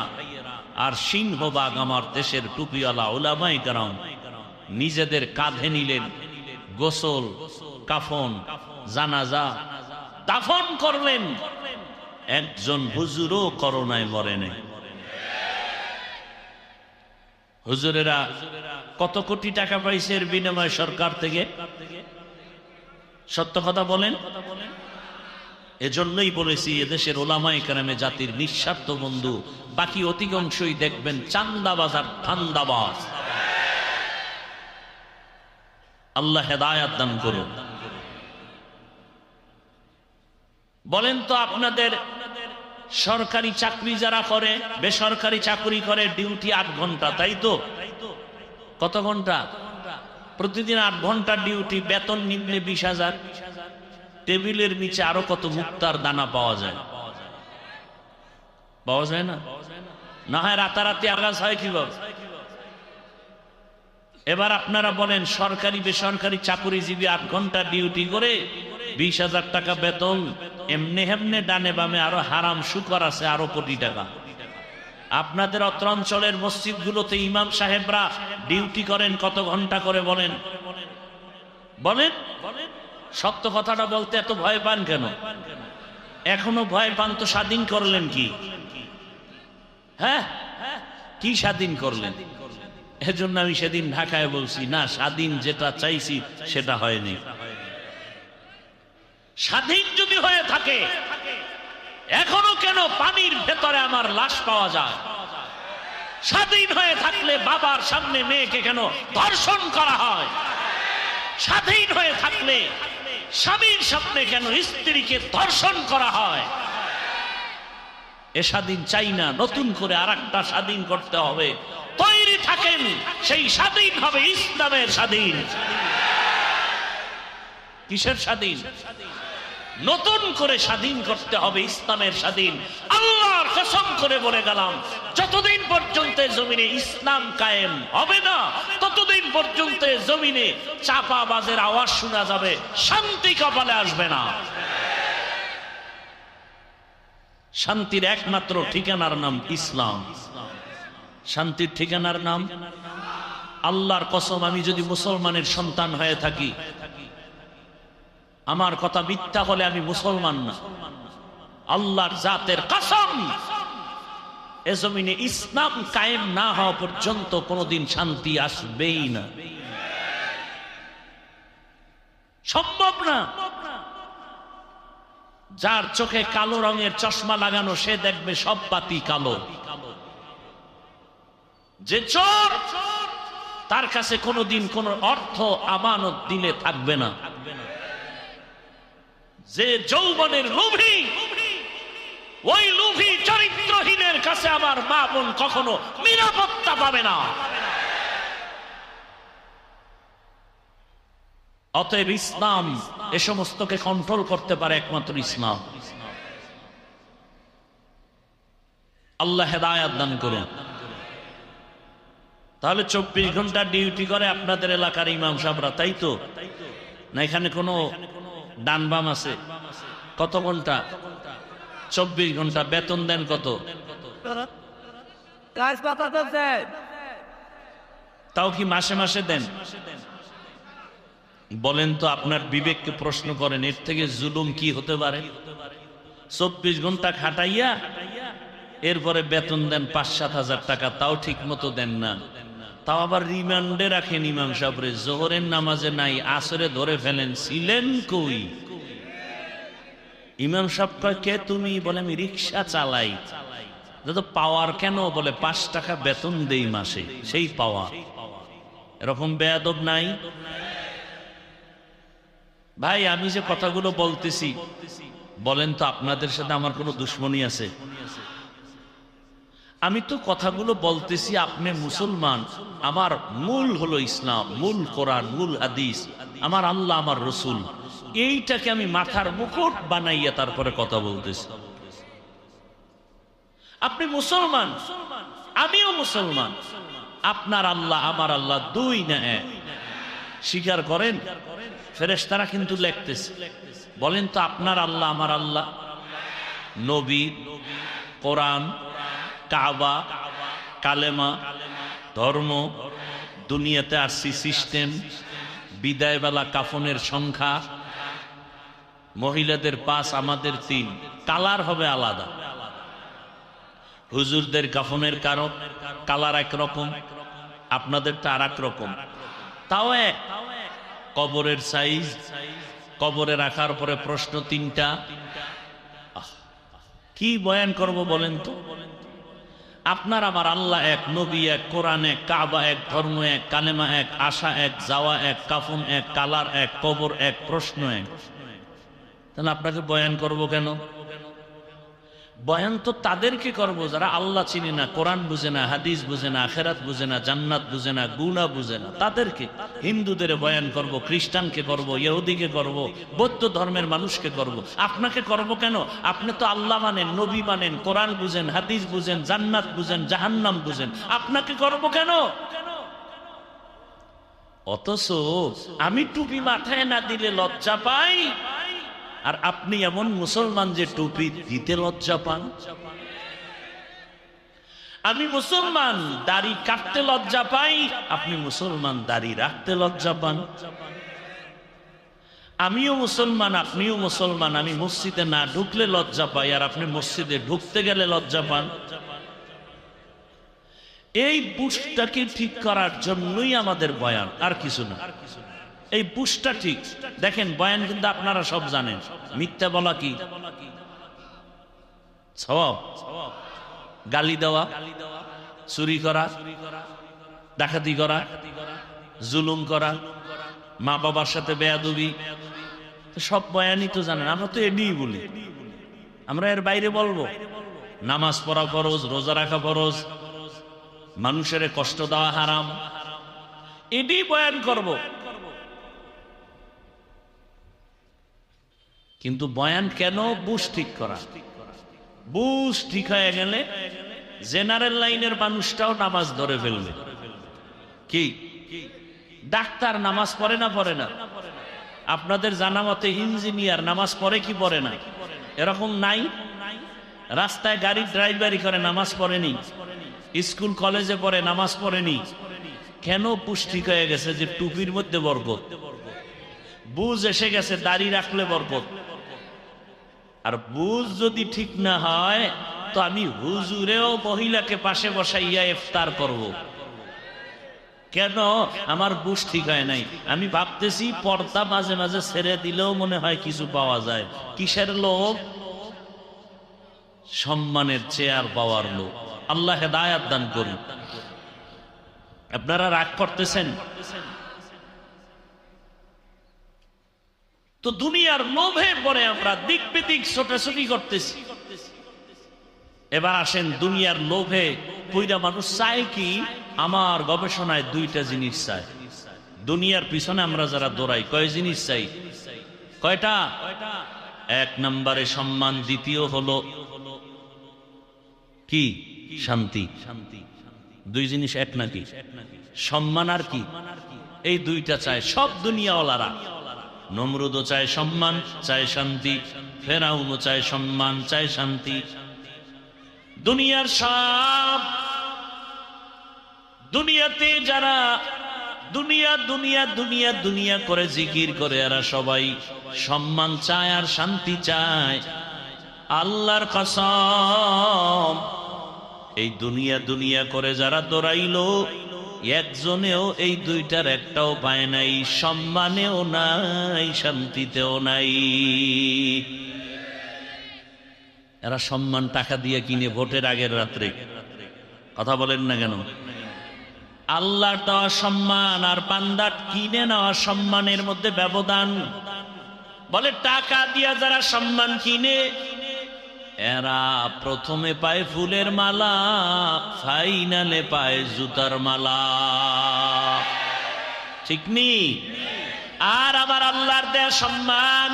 আর সিংহবাগ আমার দেশের টুপিওয়ালা উলামায়ে কেরাম নিজেদের কাঁধে নিলেন গোসল, কাফন, জানাজা, দাফন করলেন। একজন হুজুরও করোনায় মরে নাই। হুজুরেরা কত কোটি টাকা পাইছে এর বিনিময়ে সরকার থেকে? সত্য কথা বলেন। এজন্যই বলেছি এদেশের ওলামায়ে কেরামে জাতির নিঃস্বার্থ বন্ধু, বাকি অধিকাংশই দেখবেন চান্দাবাজ আর ধান্দাবাজ। আল্লাহ হেদায়াত দান করুন। বলেন তো, আপনাদের সরকারি চাকরি যারা করে, বেসরকারি চাকরি করে, ডিউটি 8 ঘন্টা, তাই তো? কত ঘন্টা? প্রতিদিন 8 ঘন্টা ডিউটি, বেতন নিম্নে 20,000। টেবিলের নিচে আরো কত মুক্তার দানা পাওয়া যায়? পাওয়া যায় না? না হয় রাতারাতি আগাছ হয় কিভাবে? এবার আপনারা বলেন, সরকারি বেসরকারি চাকরিজীবী 8 ঘন্টা ডিউটি করে 20,000 টাকা বেতন, এমনি হেমনে ডানে বামে আরো হারাম শুকর আছে আরো কোটি টাকা। আপনাদের অত্র অঞ্চলের মসজিদগুলোতে ইমাম সাহেবরা ডিউটি করেন কত ঘন্টা করে বলেন? বলেন, সত্য কথাটা বলতে এত ভয় পান কেন? এখনো ভয় পান তো স্বাধীন করলেন কি? হ্যাঁ, কি স্বাধীন করলেন? এজন্য আমি সেদিন ঢাকায় বলছি, না, স্বাধীন যেটা চাইছি সেটা হয়নি। স্বাধীন যদি হয়ে থাকে, এখনো কেন পানির ভেতরে আমার লাশ পাওয়া যায়? স্বাধীন হয়ে থাকলে বাবার সামনে মেয়েকে কেন ধর্ষণ করা হয়? স্বাধীন হয়ে থাকলে স্বামীর সামনে কেন স্ত্রীকে ধর্ষণ করা হয়? এ স্বাধীন চাই না, নতুন করে আরেকটা স্বাধীন করতে হবে। তৈরি থাকেন, সেই স্বাধীন হবে ইসলামের স্বাধীন। কিসের স্বাধীন? নতুন করে স্বাধীন করতে হবে ইসলামের স্বাধীন। আল্লাহর কসম করে বলে গেলাম, যতদিন পর্যন্ত জমিনে ইসলাম কায়েম হবে না, ততদিন পর্যন্ত জমিনে চাপাবাজের আওয়াজ শোনা যাবে, শান্তি কপালে আসবে না। শান্তির একমাত্র ঠিকানার নাম ইসলাম। শান্তির ঠিকানার নাম আল্লাহর কসম, আমি যদি মুসলমানের সন্তান হয়ে থাকি, আমার কথা মিথ্যা হলে আমি মুসলমান না। আল্লাহর জাতের কসম, এ জমিনে ইসলাম কায়েম না হওয়া পর্যন্ত কোনোদিন শান্তি আসবেই না, সম্ভব না। যার চোখে কালো রঙের চশমা লাগানো, সে দেখবে সব বাতি কালো। যে চোর তার কাছে কোনোদিন কোনো অর্থ আমানত দিলে থাকবে না। যে যৌবনের লোভী, ওই লোভী চরিত্রহীনের কাছে আমার মা বোন কখনো নিরাপত্তা পাবে না। অতএব ইসলাম এ সমস্তকে কন্ট্রোল করতে পারে একমাত্র ইসলাম। আল্লাহ হেদায়াত দান করুন। তাহলে 24 ঘন্টা ডিউটি করে আপনাদের এলাকার ইমাম সাহেবরা, তাই তো? না এখানে কোনো ডান বাম আছে? কত ঘন্টা? 24 ঘন্টা। বেতন দেন কত? তাও কি মাসে মাসে দেন? বলেন তো, আপনার বিবেককে প্রশ্ন করেন, এর থেকে জুলুম কি হতে পারে? 24 ঘন্টা খাটাইয়া এরপরে বেতন দেন 5-7 হাজার টাকা, তাও ঠিক মতো দেন না। তাও আবার রিমান্ডে রাখেন ইমাম সাহেবরে, জোহরের নামাজে নাই, আসরে ধরে ফেলেন, ছিলেন কই? ইমাম সাহেব কয়, কে তুমি? বলে আমি রিক্সা চালাই। তো পাওয়ার কেন? বলে 5 টাকা বেতন দেই মাসে, সেই পাওয়া। এরকম বেয়াদব নাই? ভাই আমি যে কথাগুলো বলতেছি, বলেন তো আপনাদের সাথে আমার কোনো দুশ্মনী আছে? আমি তো কথাগুলো বলতেছি, আপনি মুসলমান, আমার মূল হলো ইসলাম, মূল কোরআন, মূল হাদিস, আমার আল্লাহ, আমার রসুল। এইটাকে আমি মাথার মুকুট বানাইয়া তারপরে কথা বলতেছি। আপনি মুসলমান, আমিও মুসলমান, আপনার আল্লাহ আমার আল্লাহ দুই না এক। স্বীকার করেন? ফেরেশতারা কিন্তু লিখতেছে। বলেন তো, আপনার আল্লাহ আমার আল্লাহ, নবী, কোরআন, কাবা, কালেমা, ধর্ম, দুনিয়াতে আসছি সিস্টেম, বিদায়বেলা কাফনের সংখ্যা, মহিলাদের 5, আমাদের 3, কালার হবে আলাদা। হুজুরদের কাফনের কালার একরকম, আপনাদেরটা আর এক রকম, তাও এক। কবরের সাইজ, কবরে রাখার পরে প্রশ্ন 3টা। কি বয়ান করব বলেন তো? আপনার আমার আল্লাহ এক, নবী এক, কোরআন এক, কাবা এক, ধর্ম এক, কালেমা এক, আশা এক, যাওয়া এক, কাফন এক, কালার এক, কবর এক, প্রশ্ন এক। তাহলে আপনাকে বয়ান করব কেন? বয়ান তো তাদেরকে করব যারা আল্লাহ চিনে না, কোরআন বুঝে না, হাদিস বুঝে না, আখেরাত বুঝে না, জান্নাত বুঝে না, গুনাহ বুঝে না, তাদেরকে। হিন্দুদের বয়ান করব, খ্রিস্টানকে করব, ইহুদিকে করব, বৌদ্ধ ধর্মের মানুষকে করব। আপনাকে করব কেন? আপনি তো আল্লাহ মানেন, নবী মানেন, কোরআন বুঝেন, হাদিস বুঝেন, জান্নাত বুঝেন, জাহান্নাম বুঝেন, আপনাকে করব কেন? অথচ আমি টুপি মাথায় না দিলে লজ্জা পাই, আর আপনি এমন মুসলমান যে টুপি দিতে লজ্জা পান। আমি মুসলমান, দাড়ি কাটতে লজ্জা পাই, আপনি মুসলমান, দাড়ি রাখতে লজ্জা পান। আমিও মুসলমান, আপনিও মুসলমান, আমি মসজিদে না ঢুকলে লজ্জা পাই, আর আপনি মসজিদে ঢুকতে গেলে লজ্জা পান। এই বুঝটাকে ঠিক করার জন্যই আমাদের বয়ান, আর কিছু না। এই বুঝটা ঠিক। দেখেন, বয়ান কিন্তু আপনারা সব জানেন। মিথ্যা বলা কি সওয়াব? গালি দেওয়া, চুরি করা, ডাকাতি করা, জুলুম করা, মা বাবার সাথে বেয়াদবি, সব বয়ানই তো জানেন। আমরা তো এডিই বলি, আমরা এর বাইরে বলবো? নামাজ পড়া ফরজ, রোজা রাখা ফরজ, মানুষের কষ্ট দেওয়া হারাম, এডি বয়ান করব। কিন্তু বয়ান কেন? বুঝ ঠিক করা। বুঝ ঠিক হয়ে গেলে জেনারেল লাইনের মানুষটাও নামাজ ধরে ফেলবে। কি ডাক্তার নামাজ পড়ে না? পড়ে না। আপনাদের জানা মতে ইঞ্জিনিয়ার নামাজ পড়ে কি পড়ে না? এরকম নাই? রাস্তায় গাড়ি ড্রাইভারি করে, নামাজ পড়েনি। স্কুল কলেজে পড়ে, নামাজ পড়েনি। কেন? বুঝ ঠিক হয়ে গেছে যে টুপির মধ্যে বরকত। বুঝ এসে গেছে, দাড়ি রাখলে বরকত। আর বুঝ যদি ঠিক না হয় তো আমি হুজুরেও মহিলাকে পাশে বসাইয়া ইফতার করব। কেন? আমার বুঝ ঠিক হয় নাই। আমি ভাবতেছি পর্দা মাঝে মাঝে ছেড়ে দিলেও মনে হয় কিছু পাওয়া যায়। কিসের লোভ? সম্মানের চেয়ার পাওয়ার লোভ। আল্লাহ হেদায়াত দান করুন। আপনারা রাগ করতেছেন তো দুনিয়ার লোভে পরে আমরা দিক বিদিক ছোটাছুটি করতেছি। এবার আসেন, দুনিয়ার লোভে পইরা মানুষ চায় কি? আমার গবেষণায় দুইটা জিনিস চায়। দুনিয়ার পিছনে আমরা যারা দৌড়াই কয় জিনিস চাই? কয়টা? এক নম্বরে সম্মান, দ্বিতীয় হলো কি? শান্তি। দুই জিনিস এক নাকি? সম্মান আর কি? এই দুইটা চায় সব দুনিয়াওয়ালারা। নমরুদও চায় সম্মান, চায় শান্তি। ফেরাউনও চায় সম্মান, চায় শান্তি। দুনিয়ার সব দুনিয়াতে যারা দুনিয়া দুনিয়া দুনিয়া দুনিয়া করে জিকির করে, এরা সবাই সম্মান চায় আর শান্তি চায়। আল্লাহর কসম, এই দুনিয়া দুনিয়া করে যারা দৌড়াইলো, একজনেও এই দুইটার একটাও পায় নাই। সম্মানেও নাই, শান্তিতেও নাই। এরা সম্মান টাকা দিয়ে কিনে ভোটের আগের রাত্রে। কথা বলেন না কেন? আল্লাহর দেওয়া সম্মান আর বান্দার কিনে নেওয়া সম্মানের মধ্যে ব্যবধান। বলে টাকা দিয়া যারা সম্মান কিনে, এরা প্রথমে পায় ফুলের মালা, ফাইনালে পায় জুতার মালা। ঠিক নি? আর আবার আল্লাহর দেয়া সম্মান,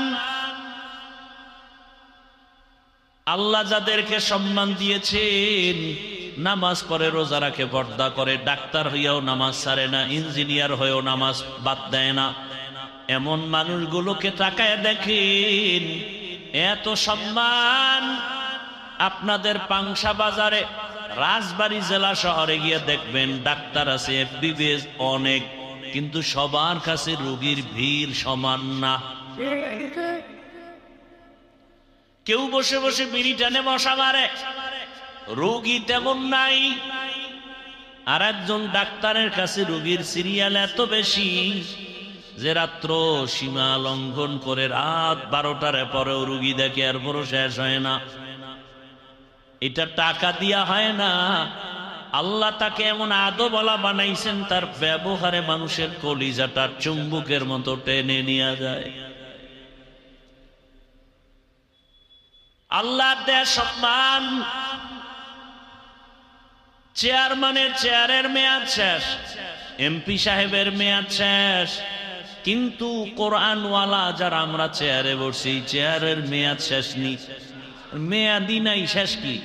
আল্লাহ যাদেরকে সম্মান দিয়েছেন, নামাজ পড়ে, রোজা রাখে, পর্দা করে, ডাক্তার হইয়াও নামাজ ছাড়ে না, ইঞ্জিনিয়ার হয়েও নামাজ বাদ দেয় না, এমন মানুষগুলোকে তাকায় দেখেন, এত সম্মান। আপনাদের পাংশা বাজারে, রাজবাড়ী জেলা শহরে গিয়ে দেখবেন ডাক্তার আছে, এমবিবিএস অনেক, কিন্তু সবার কাছে রোগীর ভিড় সমান না। কেউ বসে বসে বিড়ি টানে মশা মারে, রোগী তেমন নাই। আর একজন ডাক্তারের কাছে রোগীর সিরিয়াল এত বেশি যে রাত্র সীমা লঙ্ঘন করে রাত 12টার পরেও রোগী দেখে, এরপরও শেষ হয় না। এটা টাকা দিয়া হয় না। আল্লাহ তাকে এমন আদবলা বানাইছেন, তার ব্যবহারে মানুষের কলিজাটা চুম্বকের মতো টেনে নিয়ে যায়। আল্লাহ দেয়া সম্মান। চেয়ারম্যানের চেয়ারের মেয়াদ শেষ, এমপি সাহেবের মেয়াদ শেষ, কিন্তু কোরআনওয়ালা যারা আমরা চেয়ারে বসছি, চেয়ারের মেয়াদ শেষ নি, মেয়াদই নাই। শেষ কি?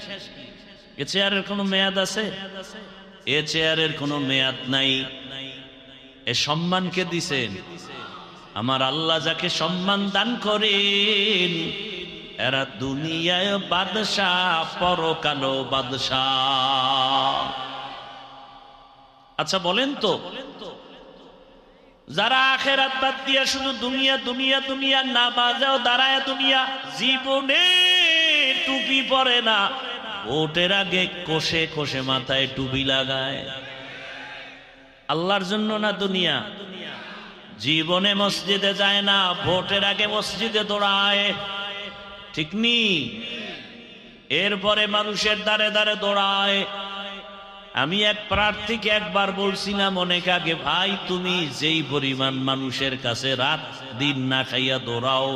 এ চেয়ারের কোনো মেয়াদ আছে? এ চেয়ারের কোনো মেয়াদ নাই। এ সম্মানকে দিছেন আমার আল্লাহ। যাকে সম্মান দান করেন, এরা দুনিয়ায় বাদশাহ, পরকালও বাদশাহ। আচ্ছা বলেন তো, যারা আখেরাত বাদ দিয়া শুধু দুনিয়া দুনিয়া দুনিয়া, না বাজাও দাঁড়ায় দুনিয়া, জীবনে টুপি পরে না, ভোটের আগে কোষে কোষে মাথায় টুপি লাগায়। আল্লাহর জন্য না দুনিয়া? জীবনে মসজিদে যায় না, ভোটের আগে মসজিদে দৌড়ায়। ঠিক নি? এরপরে মানুষের দ্বারে দ্বারে দৌড়ায়। আমি এক প্রার্থীকে একবার বলছিলাম অনেক আগে, ভাই তুমি যেই পরিমাণ মানুষের কাছে রাত দিন না খাইয়া দৌড়াও,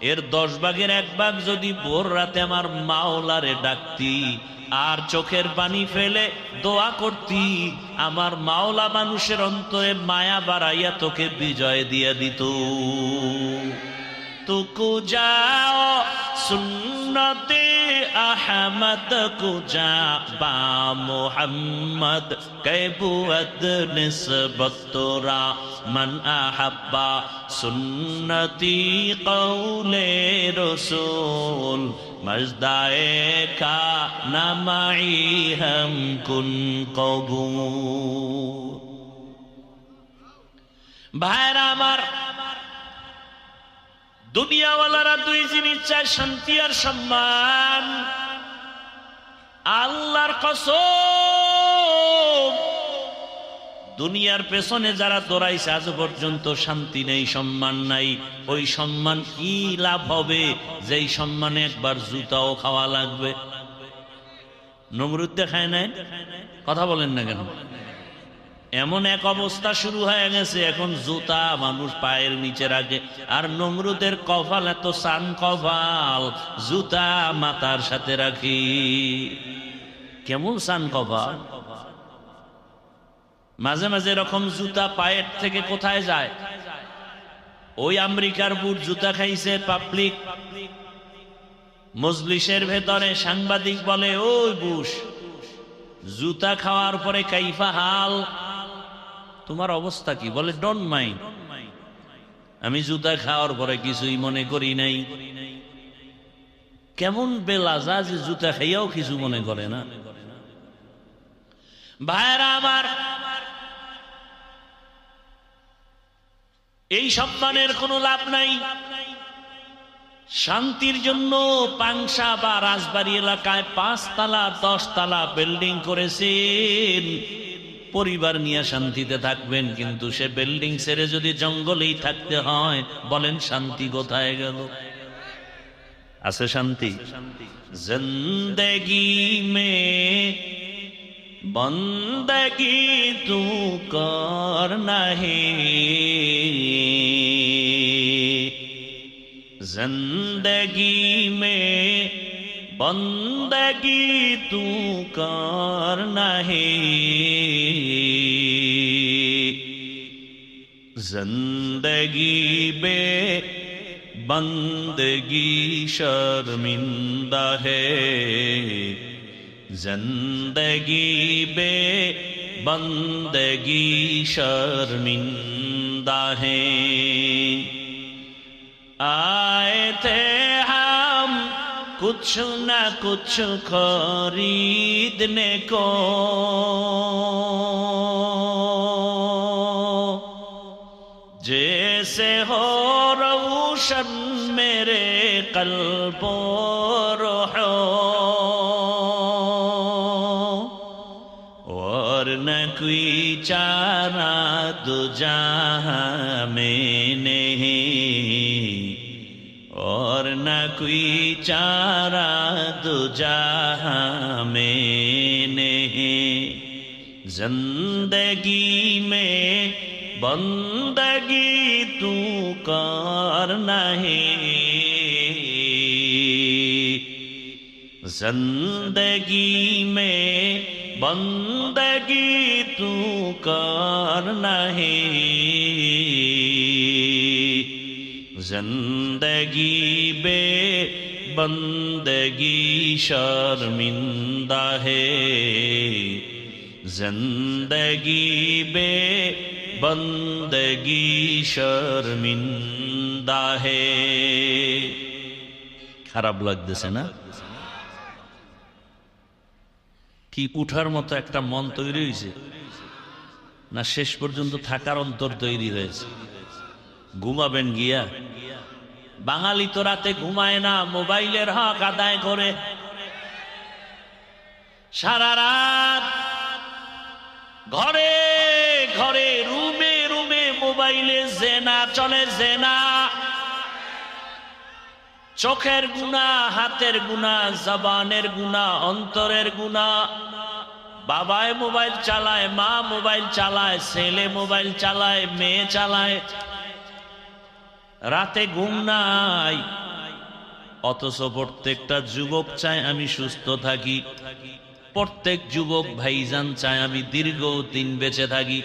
এর 10 ভাগের 1 ভাগ যদি ভোর রাতে আমার মাওলারে ডাকতি আর চোখের পানি ফেলে দোয়া করতি, আমার মাওলা মানুষের অন্তরে মায়া বাড়াইয়া তোকে বিজয় দিয়ে দিত। तुकु जाओ सुन्नते अहमद कुजा बा मोहम्मद कैबुअद निस्बत तोरा मन अहब्बा सुन्नती कौले रसूल मजदाए का नमाई हम कुन कबूल। भाईरा আমার দুনিয়াওয়ালারা দুই জিনিস চায়, শান্তি আর সম্মান। আল্লাহর কসম, দুনিয়ার পেছনে যারা দৌড়াইছে আজ পর্যন্ত শান্তি নেই, সম্মান নাই। ওই সম্মান কি লাভ হবে যেই সম্মানে একবার জুতাও খাওয়া লাগবে? নমরুদ দেখায় নাই? কথা বলেন না কেন? এমন এক অবস্থা শুরু হয়ে গেছে, এখন জুতা মানুষ পায়ের নিচে রাখে। আর নমরুদের কপাল এত সান কপাল, জুতা মাথার সাথে রাখি। কেমন সান কপাল! মাঝে মাঝে এরকম জুতা পায়ের থেকে কোথায় যায়? ওই আমেরিকার বুট জুতা খাইছে পাবলিক মজলিসের ভেতরে। সাংবাদিক বলে, ওই বুশ, জুতা খাওয়ার পরে কাইফা হাল, তোমার অবস্থা কি? বলে, ডোন্ট মাইন্ড, আমি জুতা খাওয়ার পরে কিছুই মনে করি নাই। কেমন বেলাজা যে জুতা খাইয়াও কিছু মনে করে না। ভাইরা আমার, এই সম্মানের কোনো লাভ নাই। শান্তির জন্য পাংশা বা রাজবাড়ী এলাকায় 5 তলা 10 তলা বিল্ডিং করেছেন, পরিবার নিয়ে শান্তিতে থাকবেন। কিন্তু সে বিল্ডিং ছেড়ে যদি জঙ্গলেই থাকতে হয়, বলেন শান্তি কোথায় গেল? আছে শান্তি? জিন্দেগি মে বন্দগি তু করনা হে, जिंदगी में बंदगी तू करना है, जिंदगी बे बंदगी शर्मिंदा है, जिंदगी बे बंदगी शर्मिंदा है। आए थे हम कुछ न कुछ खरीदने को, जैसे हो रोशन मेरे कल्बो रूहो, और न कोई चारा दो जहां में नहीं, और न कोई चारा दो जहां में नहीं, जिंदगी में बंदगी तू करना है, जिंदगी में बंदगी तू करना है, जिंदगी बे बंदगी शर्मिंदा है, जिंदगी बे बंदगी शर्मिंदा है। খারাপ লাগতেছে না? কি উঠার মতো একটা মন তৈরি হয়েছে না? শেষ পর্যন্ত থাকার অন্তর তৈরি হয়েছে। ঘুমাবেন গিয়া? বাঙালি তো রাতে ঘুমায় না, মোবাইলের হক আদায় করে সারা রাত। ঘরে ঘরে রুমে রুমে মোবাইলে জেনা চলে, জেনা। চোখের গুনাহ, হাতের গুনাহ, জবানের গুনাহ, অন্তরের গুনাহ। বাবায় মোবাইল চালায়, মা মোবাইল চালায়, ছেলে মোবাইল চালায়, মেয়ে চালায়, রাতে ঘুম নাই। অথচ প্রত্যেকটা যুবক চায় আমি সুস্থ থাকি, প্রত্যেক যুবক ভাইজান চায় আমি দীর্ঘদিন বেঁচে থাকি।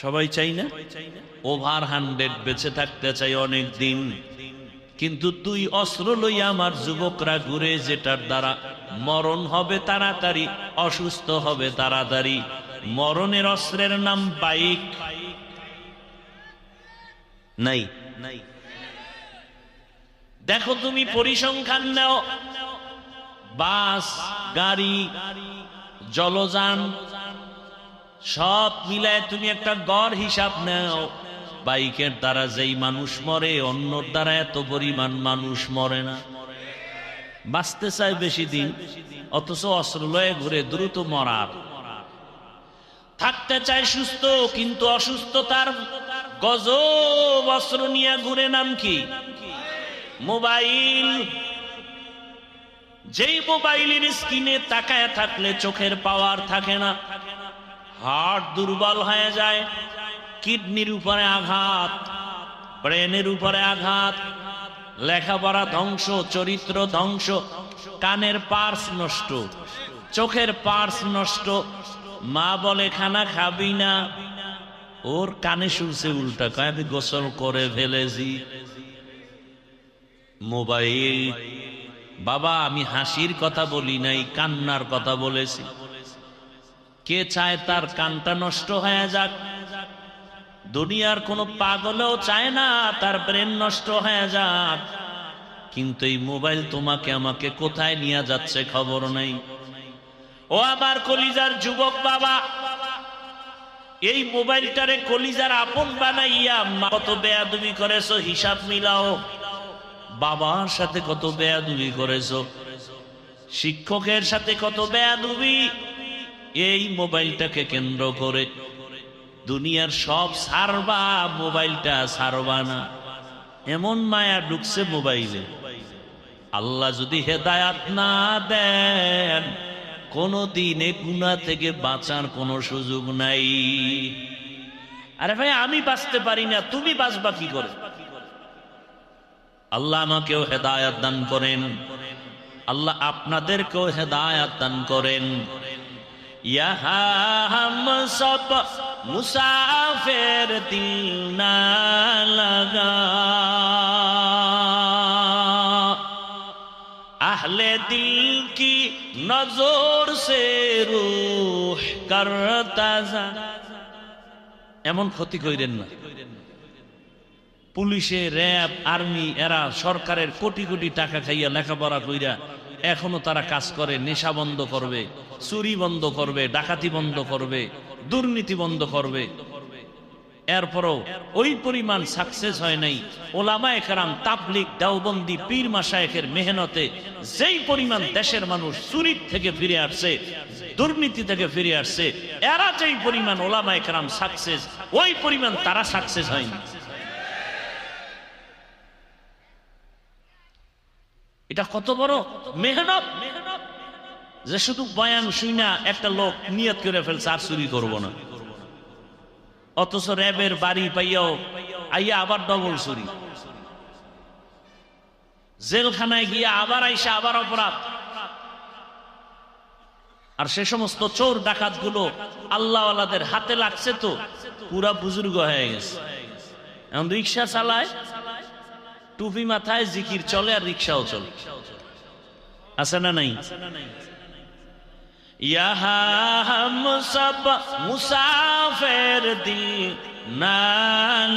সবাই চাই না? ওভার 100 বেঁচে থাকতে চাই অনেক দিন। কিন্তু তুই অস্ত্র লইয়া আমার যুবকরা ঘুরে, যেটার দ্বারা মরণ হবে তাড়াতাড়ি, অসুস্থ হবে তাড়াতাড়ি। মরণের অস্ত্রের নাম বাইক। নাই? দেখো তুমি পরিসংখ্যান নাও, বাস, গাড়ি, জলযান সব মিলায় তুমি একটা গড় হিসাব নাও। বাইকের দ্বারা যেই মানুষ মরে, অন্যর দ্বারা এত পরিমাণ মানুষ মরে না। বাঁচতে চায় বেশি দিন, অথচ অস্ত্র লয়ে ঘুরে দ্রুত মরার। থাকতে চায় সুস্থ, কিন্তু অসুস্থতার গজব অস্ত্র নিয়ে ঘুরে। নাম কি? মোবাইল। যেই মোবাইলের স্ক্রিনে তাকায় থাকলে চোখের পাওয়ার থাকে না, হার্ট দুর্বল হয়ে যায়, কিডনির উপরে আঘাত, ব্রেনের উপরে আঘাত, লেখাপড়া ধ্বংস, চরিত্র ধ্বংস, কানের পার্স নষ্ট, চোখের পার্স নষ্ট। মা বলে খানা খাবি না, ওর কানে শুনছে উল্টা, কয় আমি গোসল করে ফেলেছি। মোবাইল, বাবা আমি হাসির কথা বলি নাই, কান্নার কথা বলেছি। কে চায় তার কানটা নষ্ট হয়ে যাক? দুনিয়ার কোনো পাগলও চায় না তার ব্রেন নষ্ট হয়ে যাক, কিন্তু এই মোবাইল তোমাকে আমাকে কোথায় নিয়ে যাচ্ছে খবর নাই। ও আমার কলিজার যুবক বাবা, এই মোবাইলটারে কলিজার আপন বানাইয়া কত বেয়াদবি করেছো হিসাব মিলাও। বাবার সাথে কত বেয়াদবি করেছো, শিক্ষকের সাথে কত বেয়াদবি এই মোবাইলটাকে কেন্দ্র করে। দুনিয়ার সব ছাড়বা, মোবাইলটা ছাড়বা না, এমন মায়া ঢুকছে মোবাইলে। আল্লাহ যদি হেদায়াত না দেন, কোনো দিন এ গুনাহ থেকে বাঁচার কোনো সুযোগ নাই। আরে ভাই আমি বাঁচতে পারি না, তুমি বাঁচবা কি করে? আল্লাহ আমাকেও হেদায়াত দান করেন, আল্লাহ আপনাদেরকেও হেদায়াত দান করেন। ইহা হাম সব মুসাফির দিল না লাগা, আহলে দিল কি নজর সে রূহ করতা যা। এমন ক্ষতি কইরেন না। পুলিশে, র্যাব, আর্মি এরা সরকারের কোটি কোটি টাকা খাইয়া লেখাপড়া কইরা এখনো তারা কাজ করে। নেশা বন্ধ করবে, চুরি বন্ধ করবে, ডাকাতি বন্ধ করবে, দুর্নীতি বন্ধ করবে। এরপরও ওই পরিমাণ সাকসেস হয় নাই ওলামায়ে কেরাম, তাবলীগ, দেওবন্দি, পীর মাশায়েখের মেহনতে যেই পরিমাণ দেশের মানুষ চুরি থেকে ফিরে আসছে, দুর্নীতি থেকে ফিরে আসছে, এরা যেই পরিমাণ ওলামায়ে কেরাম সাকসেস, ওই পরিমাণ তারা সাকসেস হয়নি। এটা কত বড় মেহনত যে শুধু বয়ান শুইনা একটা লোক নিয়ত করে ফেলছে আর চুরি করবো না, অথচ র্যাবের বাড়ি পাইয়াও আইয়া আবার ডবল চুরি, জেলখানায় গিয়া আবার আইসা আবার অপরাধ। আর সে সমস্ত চোর ডাকাত গুলো আল্লাহওয়ালাদের হাতে লাগছে তো পুরা বুজুর্গ হয়ে গেছে। এখন রিক্সা চালায়, টুপি মাথায়, জিকির চলে, আর রিক্সাও চলে। আছে না নাই? ইহা হাম সব মুসাফির দিল না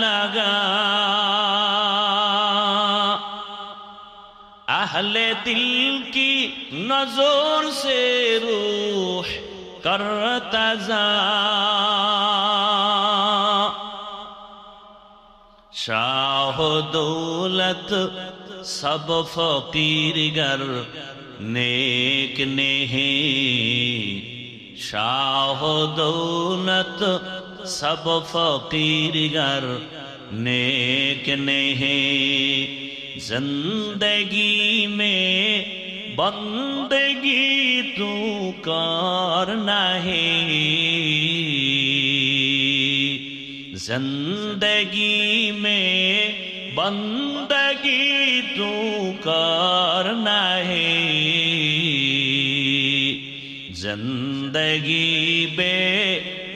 লাগা, আহলে দিল কি নজর সে রূহ করতা যা, শাহ দৌলত সব ফকির গর नेक नहीं, शाह दौलत सब फकीर गर नेक नहीं, जिंदगी में बंदगी तू करना है, जिंदगी में बंदगी तू करना है, जिंदगी बे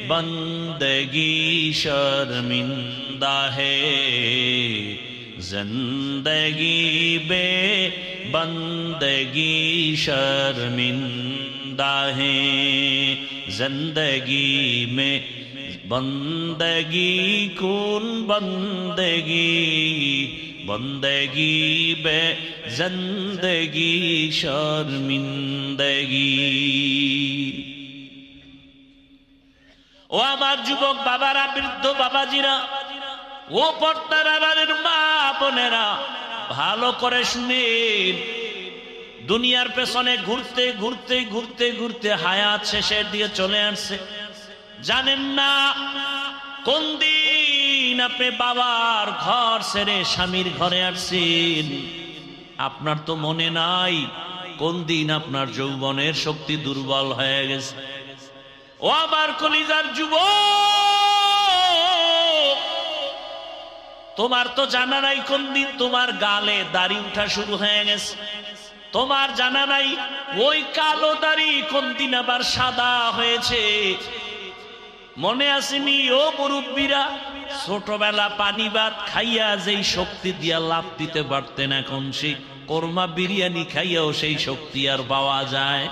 बंदगी शर्मिंदा है, जिंदगी बे बंदगी शर्मिंदा है, जिंदगी में बंदगी कौन बंदगी, बंदगी बे जिंदगी शर्मिंदगी। ও আমার যুবক বাবারা, বৃদ্ধ বাবাজিরা, ও পর্দার আড়ালের মা বোনেরা, ভালো করে শুনেন। দুনিয়ার পেছনে ঘুরতে ঘুরতে ঘুরতে ঘুরতে হায়াত শেষের দিকে চলে আসছে। জানেন না কোন দিন আপনি বাবার ঘর ছেড়ে স্বামীর ঘরে আসছেন। আপনার তো মনে নাই কোন দিন আপনার যৌবনের শক্তি দুর্বল হয়ে গেছে। ও আমার কলিজার যুবক, তোমার তো জানা নাই কোন দিন তোমার গালে দাড়ি উঠা শুরু হয়ে গেছে। তোমার জানা নাই ওই কালো দাড়ি কোন দিন আবার সাদা হয়েছে। মনে আসেনি ও মুরব্বীরা, ছোটবেলা পানি ভাত খাইয়া যেই শক্তি দিয়া লাভ দিতে পারতেন, এখন সেই কোরমা বিরিয়ানি খাইয়াও সেই শক্তি আর পাওয়া যায়?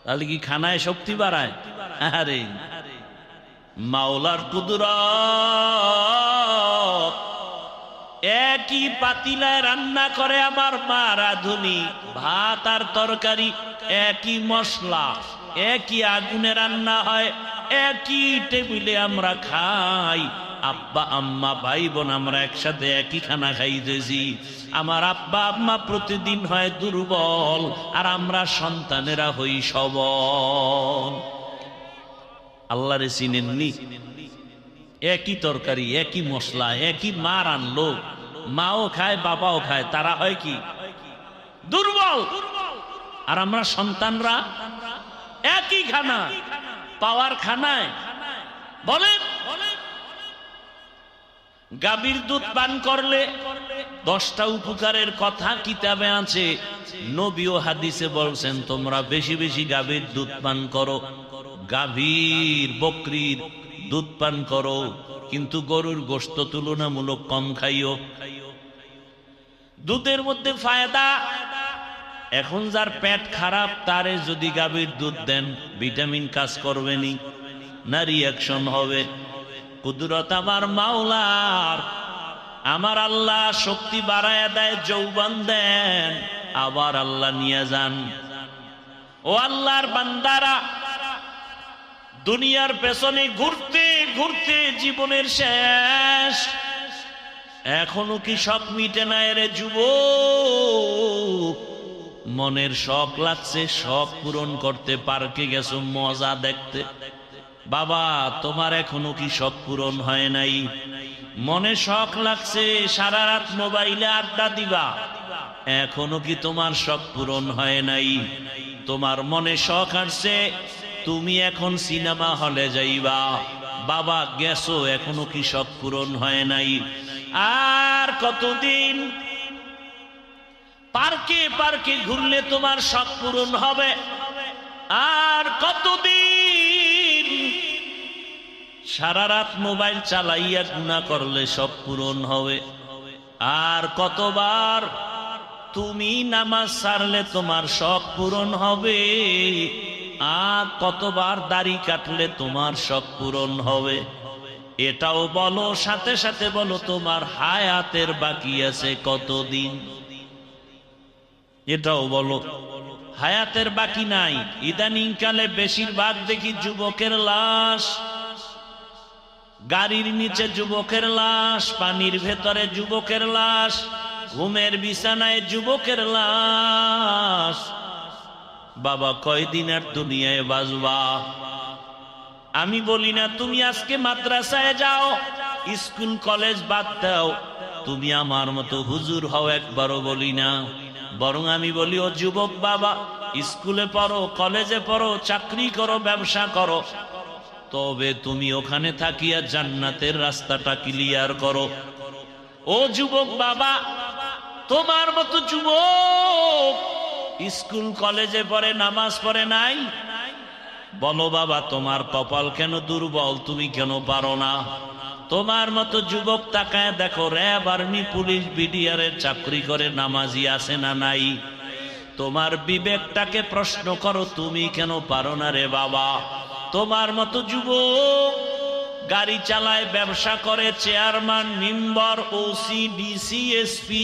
তাহলে কি খানায় শক্তি বাড়ায়? আরে মাওলার কুদরত। একই পাতিলায় রান্না করে আমার মা রাঁধুনি, ভাত আর তরকারি একই মশলা, একই আগুনে রান্না হয়, একই টেবিলে আমরা খাই। আব্বা আম্মা ভাই বোন আমরা একসাথে একই খানা খাইতেছি। আমার আব্বা আম্মা প্রতিদিন হয় দুর্বল, আর আমরা সন্তানেরা হই সবল। আল্লাহরে চিনেননি? একই তরকারি, একই মশলা, একই মা রান্নলো, মাও খায় বাবাও খায়, তারা হয় কি? দুর্বল। আর আমরা সন্তানরা একই খানা, পাওয়ার খানায়। বলেন, গাভীর দুধ পান করলে 10টা উপকারের কথা কিতাবে আছে। নবী ও হাদিসে বলছেন তোমরা বেশি বেশি গাভীর দুধ পান করো, গাভীর বকরির দুধ পান করো, কিন্তু গরুর গোশত তুলনামূলক কম খাইও। দুধের মধ্যে ফায়দা। এখন যার পেট খারাপ তারে যদি গাভীর দুধ দেন, ভিটামিন কাজ করবে নি, না রিয়াকশন হবে? কুদরত আমার মাওলার। আমার আল্লাহ শক্তি বাড়ায় দেয়, যৌবন দেন, আবার আল্লাহ নিয়ে যান। ও আল্লাহর বান্দারা, দুনিয়ার পেছনে ঘুরতে ঘুরতে জীবনের শেষ, এখনো কি শখ মিটে না রে যুবক? মনের শখ লাগছে, শখ পূরণ করতে পার্কে গেছো মজা দেখতে। বাবা, তোমার এখনো কি শখ পূরণ হয় নাই? মনে শখ লাগছে সারা রাত মোবাইলে আড্ডা দিবা, এখনো কি তোমার শখ পূরণ হয় নাই? তোমার মনে শখ আসছে তুমি এখন সিনেমা হলে যাইবা, বাবা গেছো, এখনো কি শখ পূরণ হয় নাই? আর কতদিন পার্কে পার্কে ঘুরলে তোমার শখ পূরণ হবে? আর কতদিন সারা রাত মোবাইল চালাইয়া গুনাহ করলে শখ পূরণ হবে? আর কতবার তুমি নামাজ ছাড়লে তোমার শখ পূরণ হবে? আর কতবার দাড়ি কাটলে তোমার শখ পূরণ হবে? এটাও বলো, সাথে সাথে বলো তোমার হায়াতের বাকি আছে কতদিন? এটাও বলো, হায়াতের বাকি নাই। ইদানিং কালে বেশিরভাগ দেখি যুবকের লাশ, গাড়ির নিচে যুবকের লাশ, পানির ভেতরে যুবকের লাশ, ঘুমের বিছানায় যুবকের লাশ। বাবা কয়দিন আর দুনিয়ায় বাঁচবা? আমি বলি না তুমি আজকে মাদ্রাসায় যাও, স্কুল কলেজ বাদ দাও, তুমি আমার মতো হুজুর হও, একবারও বলি না। বরং আমি বলি ও যুবক বাবা, স্কুলে পড়ো, কলেজে পড়ো, চাকরি করো, ব্যবসা করো, তবে তুমি ওখানে থাকিয়া জান্নাতের রাস্তাটা ক্লিয়ার করো। ও যুবক বাবা, তোমার মতো যুবক স্কুল কলেজে পড়ে, নামাজ পড়ে নাই? বলো বাবা তোমার কপাল কেন দুর্বল, তুমি কেন পারো না? তোমার মতো যুবক তাকায় দেখো, র্যাব, আর্মি, পুলিশ, বিডিআরের চাকরি করে, নামাজি আছে না নাই? তোমার বিবেকটাকে প্রশ্ন করো, তুমি কেন পারো না রে বাবা? তোমার মতো যুবক গাড়ি চালায়, ব্যবসা করে, chairman, member, OC, DC, SP,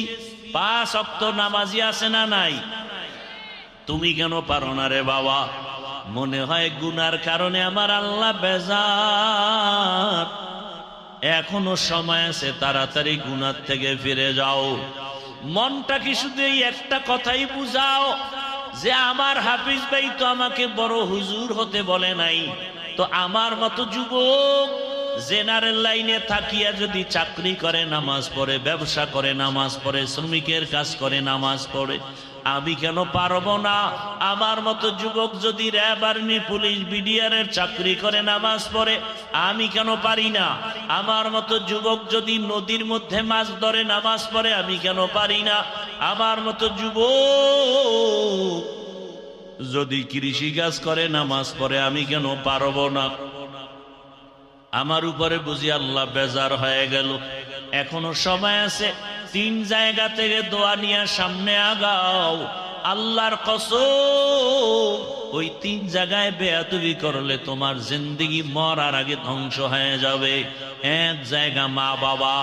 5 ওয়াক্ত নামাজি আছে না নাই? তুমি কেন পারো না রে বাবা? মনে হয় গুনার কারণে আমার আল্লাহ বেজার। এখনো সময় আছে, তাড়াতাড়ি গুনার থেকে ফিরে যাও। মনটা কি শুধু এই একটা কথাই বুঝাও যে আমার হাফিজ ভাই তো আমাকে বড় হুজুর হতে বলে নাই, তো আমার মতো যুবক জেনারেল লাইনে থাকিয়া যদি চাকরি করে, নামাজ পড়ে, ব্যবসা করে, নামাজ পড়ে, শ্রমিকের কাজ করে, নামাজ পড়ে, আমি কেন পারবো না? আমার মতো যুবক যদি র্যাব, আর্মি, পুলিশ, বিডিআরের চাকরি করে নামাজ পড়ে, আমি কেন পারি না? আমার মতো যুবক যদি নদীর মধ্যে মাছ ধরে নামাজ পড়ে, আমি কেন পারি না? আমার মতো যুবক যদি কৃষি কাজ করে নামাজ পড়ে, আমি কেন পারবো না? আমার উপরে বুঝি আল্লাহ বেজার হয়ে গেল। এখনো সময় আছে, 3 জায়গা থেকে দোয়া নিয়ে সামনে আগাও। আল্লাহর কসম, ওই 3 জায়গায় বেয়াদবি করলে তোমার জিন্দেগি মরার আগে ধ্বংস হয়ে যাবে। 1 জায়গা মা বাবা,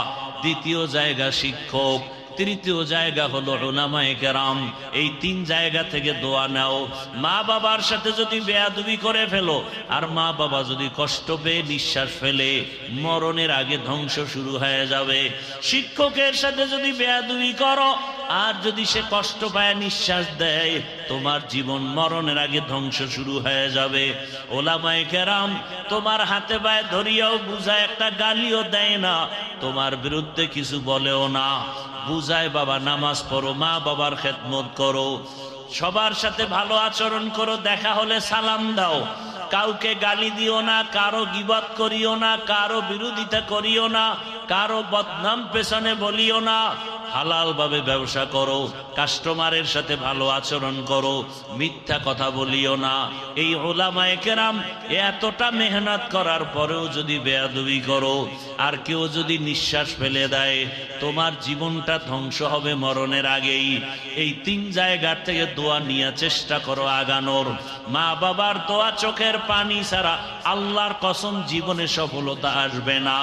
2য় জায়গা শিক্ষক, 3য় জায়গা হলো উলামায়ে কেরাম। এই 3 জায়গা থেকে দোয়া নাও। মা বাবার সাথে যদি বেয়াদবি করে ফেলো, আর মা বাবা যদি কষ্ট পেয়ে নিঃশ্বাস ফেলে, মরণের আগে ধ্বংস শুরু হয়ে যাবে। শিক্ষকের সাথে যদি বেয়াদবি করো, আর যদি সে কষ্ট পায় নিঃশ্বাস দেয়, তোমার জীবন মরণের আগে ধ্বংস শুরু হয়ে যাবে। উলামায়ে কেরাম তোমার হাতে পায়ে ধরিয়াও বুঝায়, একটা গালিও দেয় না, তোমার বিরুদ্ধে কিছু বলেও না, বুঝায় বাবা নামাজ পড়ো, মা বাবার খেদমত করো, সবার সাথে ভালো আচরণ করো, দেখা হলে সালাম দাও, কাউকে গালি দিও না, কারো গীবত করিও না, কারো বিরোধিতা করিও না, কারো বদনাম পেছনে বলিও না, হালাল ভাবে ব্যবসা করো, কাস্টমারের সাথে ভালো আচরণ করো, মিথ্যা কথা বলিও না। এই উলামায়ে কেরাম এতটা মেহনত করার পরেও যদি বেয়াদবি করো, আর কেউ যদি নিঃশ্বাস ফেলে দেয়, তোমার জীবনটা ধ্বংস হবে মরণের আগেই। এই 3 জায়গার থেকে দোয়া নিয়ে চেষ্টা করো আগানোর। মা বাবার দোয়া, চোখের পানি ছাড়া আল্লাহর কসম জীবনে সফলতা আসবে না।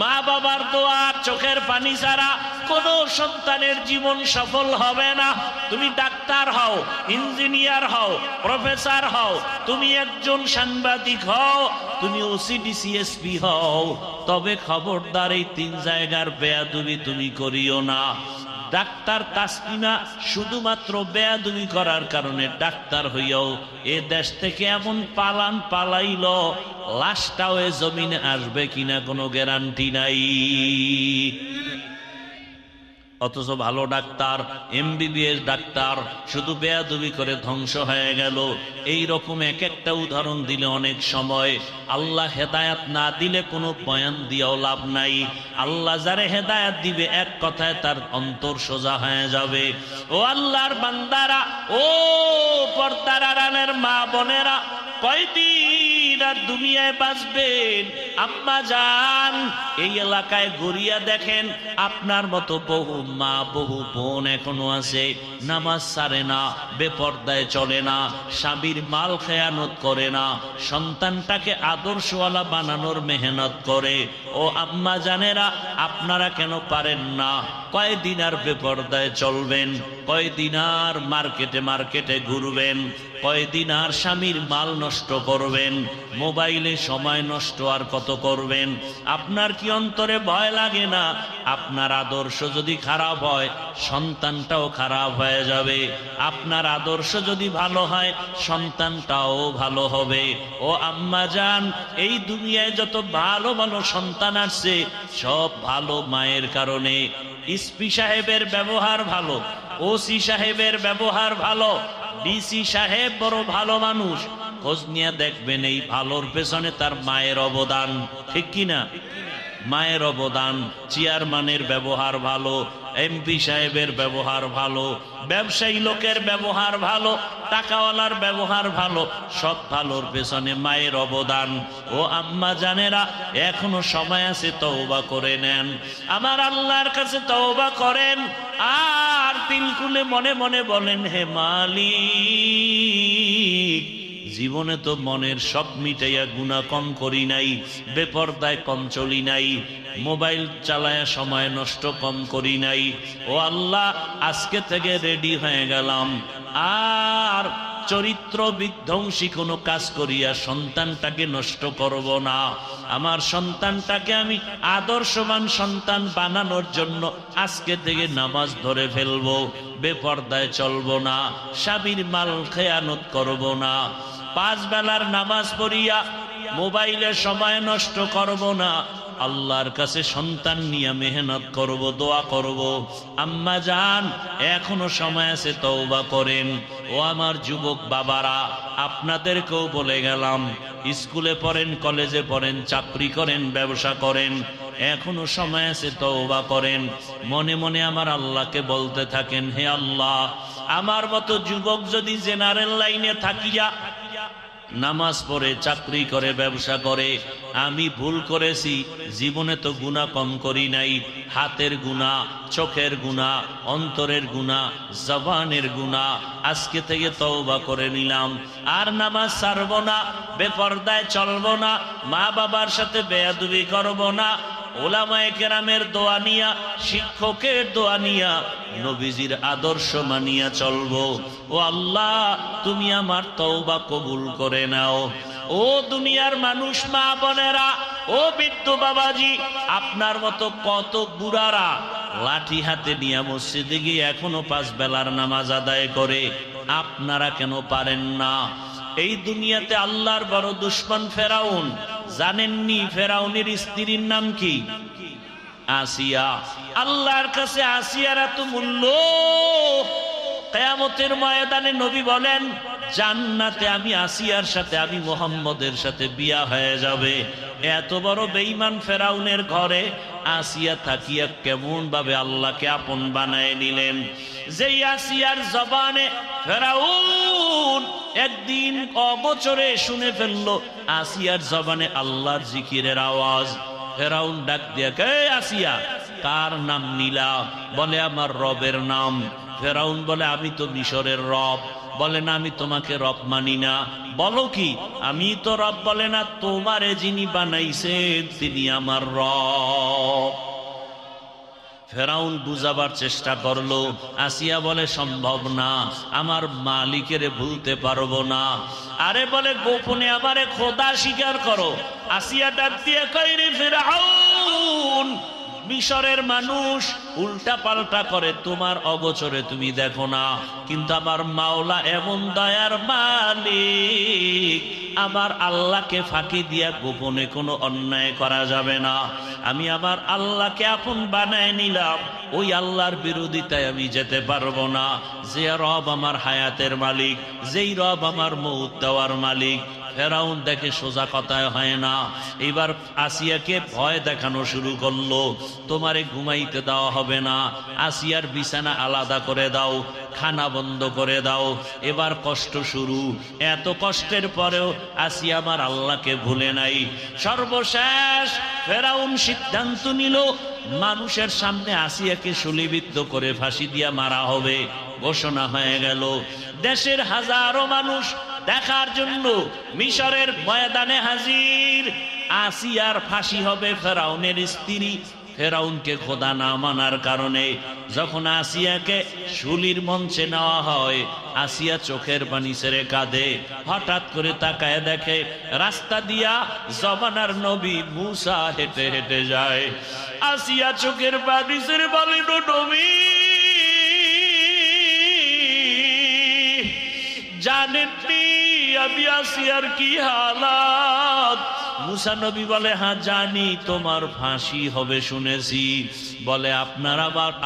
মা বাবার দোয়া, চোখের পানি ছাড়া কোন সন্তানের জীবন সফল হবে না। তুমি ডাক্তার হও, ইঞ্জিনিয়ার হও, প্রফেসর হও, তুমি একজন সাংবাদিক হও, তুমি ওসিডিসিএসপি হও, তবে খবরদার এই 3 জায়গার বেয়াদবি তুমি করিও না। ডাক্তার তাসলিমা শুধুমাত্র বেয়াদবি করার কারণে ডাক্তার হইয়াও এ দেশ থেকে এমন পালান পালাইল, লাশটাও এ জমিনে আসবে কিনা কোনো গ্যারান্টি নাই। অথচ ভালো ডাক্তার, এমবিবিএস ডাক্তার শুধু বেয়াদবি করে ধ্বংস হয়ে গেল। এই রকম এক একটা উদাহরণ দিলে অনেক সময়, আল্লাহ হেদায়াত না দিলে কোনো বয়ান দিয়েও লাভ নাই। আল্লাহ যারে হেদায়াত দিবে, এক কথায় তার অন্তর সোজা হয়ে যাবে। ও আল্লাহর বান্দারা, ও পর্দার আড়ালের মা বোনেরা, কয়দিন আর দুনিয়ায় বাঁচবেন? আম্মা জান, এই এলাকায় গড়িয়া দেখেন, আপনার মতো বহু মা, বহু বোন এখনো আছে, নামাজ ছাড়ে না, বেপর্দায় চলে না, স্বামীর মাল খেয়ানত করে না, সন্তানটাকে আদর্শওয়ালা বানানোর মেহনত করে। ও আম্মা জানেরা, আপনারা কেন পারেন না? কয়দিন আর বেপর্দায় চলবেন? কয়দিন আর মার্কেটে মার্কেটে ঘুরবেন? কয়দিন আর স্বামীর মাল নষ্ট করবেন? মোবাইলে সময় নষ্ট আর কত করবেন? আপনার কি অন্তরে ভয় লাগে না? আপনার আদর্শ যদি খারাপ হয়, সন্তানটাও খারাপ হয়ে যাবে। আপনার আদর্শ যদি ভালো হয়, সন্তানটাও ভালো হবে। ও আম্মা জান, এই দুনিয়ায় যত ভালো ভালো সন্তান আসছে, সব ভালো মায়ের কারণে। এসপি সাহেবের ব্যবহার ভালো, ওসি সাহেবের ব্যবহার ভালো, ডিসি সাহেব বড় ভালো মানুষ, খোঁজ নিয়ে দেখবেন এই ভালোর পেছনে তার মায়ের অবদান, ঠিক কিনা? মায়ের অবদান। চেয়ারম্যানের ব্যবহার ভালো, এমপি সাহেবের ব্যবহার ভালো, ব্যবসায়ী লোকের ব্যবহার ভালো, টাকাওয়ালার ব্যবহার ভালো, সব ভালোর পেছনে মায়ের অবদান। ও আম্মা জানেরা, এখনো সময় আছে, তওবা করে নেন, আমার আল্লাহর কাছে তওবা করেন, আর দিল খুলে মনে মনে বলেন, হে মালিক, জীবনে তো মনের সব মিটাইয়া গুনাহ কম করি নাই, বেপরদায় কম চলি নাই, মোবাইল চালায়া সময় নষ্ট কম করি নাই। ও আল্লাহ, আজকে থেকে রেডি হয়ে গেলাম, আর চরিত্র বিধ্বংসী কোনো কাজ করিয়া সন্তানটাকে নষ্ট করব না। আমার সন্তানটাকে আমি আদর্শবান সন্তান বানানোর জন্য আজকে থেকে নামাজ ধরে ফেলবো, বেপরদায় চলবো না, স্বামীর মাল খেয়ানত করব না, 5 বেলার নামাজ পড়িয়া মোবাইলে সময় নষ্ট করব না, আল্লাহর কাছে সন্তান নিয়ে মেহনত করব, দোয়া করব। আম্মা জান, এখনো সময় আছে, তওবা করেন। ও আমার যুবক বাবারা, আপনাদেরকেও বলে গেলাম, স্কুলে পড়েন, কলেজে পড়েন, চাকরি করেন, ব্যবসা করেন, এখনো সময় আছে, তওবা করেন। মনে মনে আমার আল্লাহকে বলতে থাকেন, হে আল্লাহ, আমার মতো যুবক যদি জেনারেল লাইনে থাকিয়া নামাজ পড়ে, চাকরি করে, ব্যবসা করে, আমি ভুল করেছি, জীবনে তো গুনাহ কম করি নাই, হাতের গুনাহ, চোখের গুনাহ, অন্তরের গুনাহ, জবানের গুনাহ, আজকে থেকে তওবা করে নিলাম, আর নামাজ ছাড়ব না, বেপরদায় চলব না, মা বাবার সাথে বেয়াদবি করব না, ওলামায়ে কেরামের দোয়া নিয়া, শিক্ষকের দোয়া নিয়া, নবীজির আদর্শ মানিয়া চলবো। ও আল্লাহ, তুমি আমার তওবা কবুল করে নাও। ও দুনিয়ার মানুষ, মা বোনেরা, ও বৃদ্ধ বাবাজি, আপনার মতো কত বুড়ারা লাঠি হাতে নিয়ে মসজিদে গিয়ে এখনো 5 বেলার নামাজ আদায় করে, আপনারা কেন পারেন না? এই দুনিয়াতে আল্লাহর বড় দুশমন ফেরাউন। জানেননি ফেরাউনের স্ত্রীর নাম কি? আসিয়া। আল্লাহর কাছে আসিয়ার এত মূল্য, কিয়ামতের ময়দানে নবী বলেন, জান্নাতে আমি আসিয়ার সাথে, আমি মুহাম্মদের সাথে বিয়া হয়ে যাবে। এত বড় বেঈমান ফেরাউনের ঘরে আসিয়া থাকিয়া কেমন ভাবে আল্লাহকে আপন বানায় নিলেন। যেই আসিয়ার জবানে ফেরাউন একদিন অগোচরে শুনে ফেললো আসিয়ার জবানে আল্লাহর জিকিরের আওয়াজ। ফেরাউন ডাক দিয়া, কে আসিয়া, কার নাম নিলা? বলে, আমার রবের নাম। ফেরাউন বলে, আমি তো মিশরের রব। বলে না, আমি তোমাকে রব মানি না। বলো কি? আমি তো রব। বলে না, তোমারে যিনি বানাইছেন তিনি আমার রব। ফেরাউন বুঝাবার চেষ্টা করলো। আসিয়া বলে, সম্ভব না, আমার মালিকেরে ভুলতে পারবো না। আরে বলে, গোপনে আমারে খোদা স্বীকার করো। আসিয়া ডাক দিয়ে কয়, রে ফেরাউন, মিশরের মানুষ উল্টা পাল্টা করে, তোমার অগোচরে তুমি দেখো না, কিন্তু আমার মাওলা এমন দয়ার মালিক, আমার আল্লাহকে ফাঁকি দিয়া গোপনে কোনো অন্যায় করা যাবে না। আমি আমার আল্লাহকে আপন বানায় নিলাম, ওই আল্লাহর বিরোধিতায় আমি যেতে পারবো না। যে রব আমার হায়াতের মালিক, যেই রব আমার মউত দেওয়ার মালিক। ফেরাউন দেখে সোজা কথায় হয় না। এবার আসিয়াকে ভয় দেখানো শুরু করলো, তোমারে ঘুমাইতে দেওয়া হবে না, আসিয়ার বিছানা আলাদা করে দাও, খানা বন্ধ করে দাও। এবার কষ্ট শুরু। এত কষ্টের পরেও আসিয়া আমার আল্লাহকে ভুলে নাই। সর্বশেষ ফেরাউন সিদ্ধান্ত নিল, মানুষের সামনে আসিয়াকে শুলিবিদ্ধ করে ফাঁসি দিয়া মারা হবে। ঘোষণা হয়ে গেল। দেশের হাজারো মানুষ দেখার জন্য মিশরের ময়দানে হাজির। আসিয়ার ফাঁসি হবে ফেরাউনের স্ত্রী। ফেরাউনকে খোদা না মানার কারণে যখন আসিয়াকে শুলির মঞ্চে নেওয়া হয়, আসিয়া চোখের পানি ছেড়ে কাঁদে। হঠাৎ করে তাকায় দেখে রাস্তা দিয়া জমানার নবী মুসা হেঁটে হেঁটে যায়। আসিয়া চোখের পানি ছেড়ে বলে, নবী, জানেননি আমি আসিয়ার কি হালাত? মুসা নবী বলে, হ্যাঁ জানি, তোমার ফাঁসি হবে শুনেছি। বলে,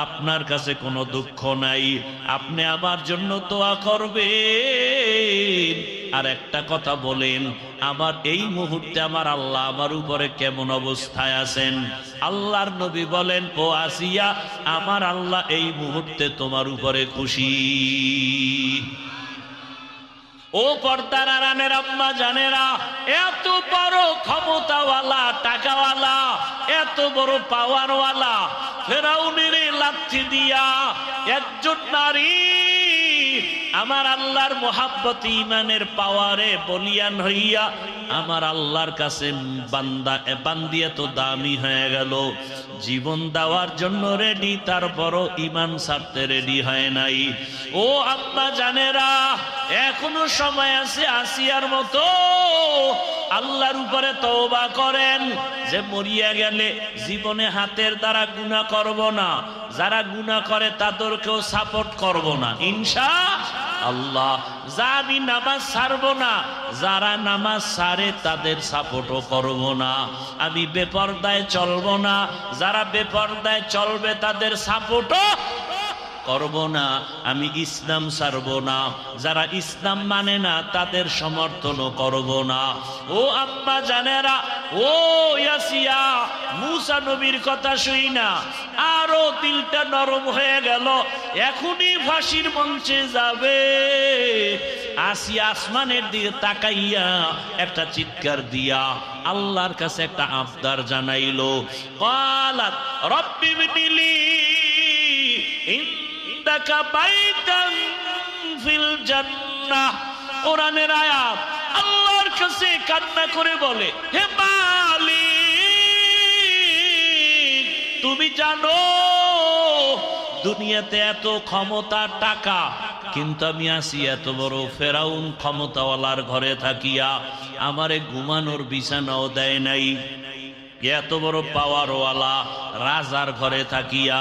আপনার কাছে কোনো দুঃখ নাই, আপনি আমার জন্য দোয়া করবেন। আর একটা কথা বলেন, আমার এই মুহূর্তে আমার আল্লাহ আমার উপরে কেমন অবস্থায় আছেন? আল্লাহর নবী বলেন, ও আসিয়া, আমার আল্লাহ এই মুহূর্তে তোমার উপরে খুশি। ও পর্দার আড়ালের আম্মা জানেরা, এত বড় ক্ষমতাওয়ালা, টাকাওয়ালা, এত বড় পাওয়ারওয়ালা ফেরাউনের লাথি দিয়া একজন নারী আমার আল্লাহর মোহাব্বত ইমানের পাওয়ারে বলিয়ান হইয়া আমার আল্লাহর কাছে বান্দিয়া তো দামি হয়ে গেল, জীবন দেওয়ার জন্য রেডি, তারপরও ইমান ছাড়তে রেডি হয় নাই। ও আম্মা জানেরা, এখনো সময় আছে আসিয়ার মতো আল্লাহর উপরে তওবা করেন, যে মরিয়া গেলে জীবনে হাতের দ্বারা গুনাহ করব না, যারা গুনাহ করে তাদেরকেও সাপোর্ট করব না, ইনশাআল্লাহ। আল্লাহ যা আমি নামাজ ছাড়বো না, যারা নামাজ ছাড়ে তাদের সাপোর্টও করব না। আমি বেপরদায় চলবো না, যারা বেপরদায় চলবে তাদের সাপোর্টও করব না। আমি ইসলাম ছাড়ব না, যারা ইসলাম মানে না তাদের সমর্থনও করব না। ও আম্মা জানেরা, ও ইয়াসিয়া, মুসা নবীর কথা শুই না আরো দিলটা নরম হয়ে গেল, এখনই ফাঁসির মঞ্চে যাবে। আসিয়া আসমানের দিকে তাকাইয়া একটা চিৎকার দিয়া আল্লাহর কাছে একটা আবদার জানাইলো। ক্বালাত রব্বি বিনিলি ইনদাকা বাইতান ফিল জান্নাহ। কোরআনের আয়াত। আল্লাহর কাছে কান্না করে বলে, হে মালিক, তুমি জানো দুনিয়াতে এত ক্ষমতা টাকা, কিন্তু আমি আসি এত বড় ফেরাউন ক্ষমতাওয়ালার ঘরে থাকিয়া আমারে ঘুমানোর বিছানাও দেয় নাই। এত বড় পাওয়ারওয়ালা রাজার ঘরে থাকিয়া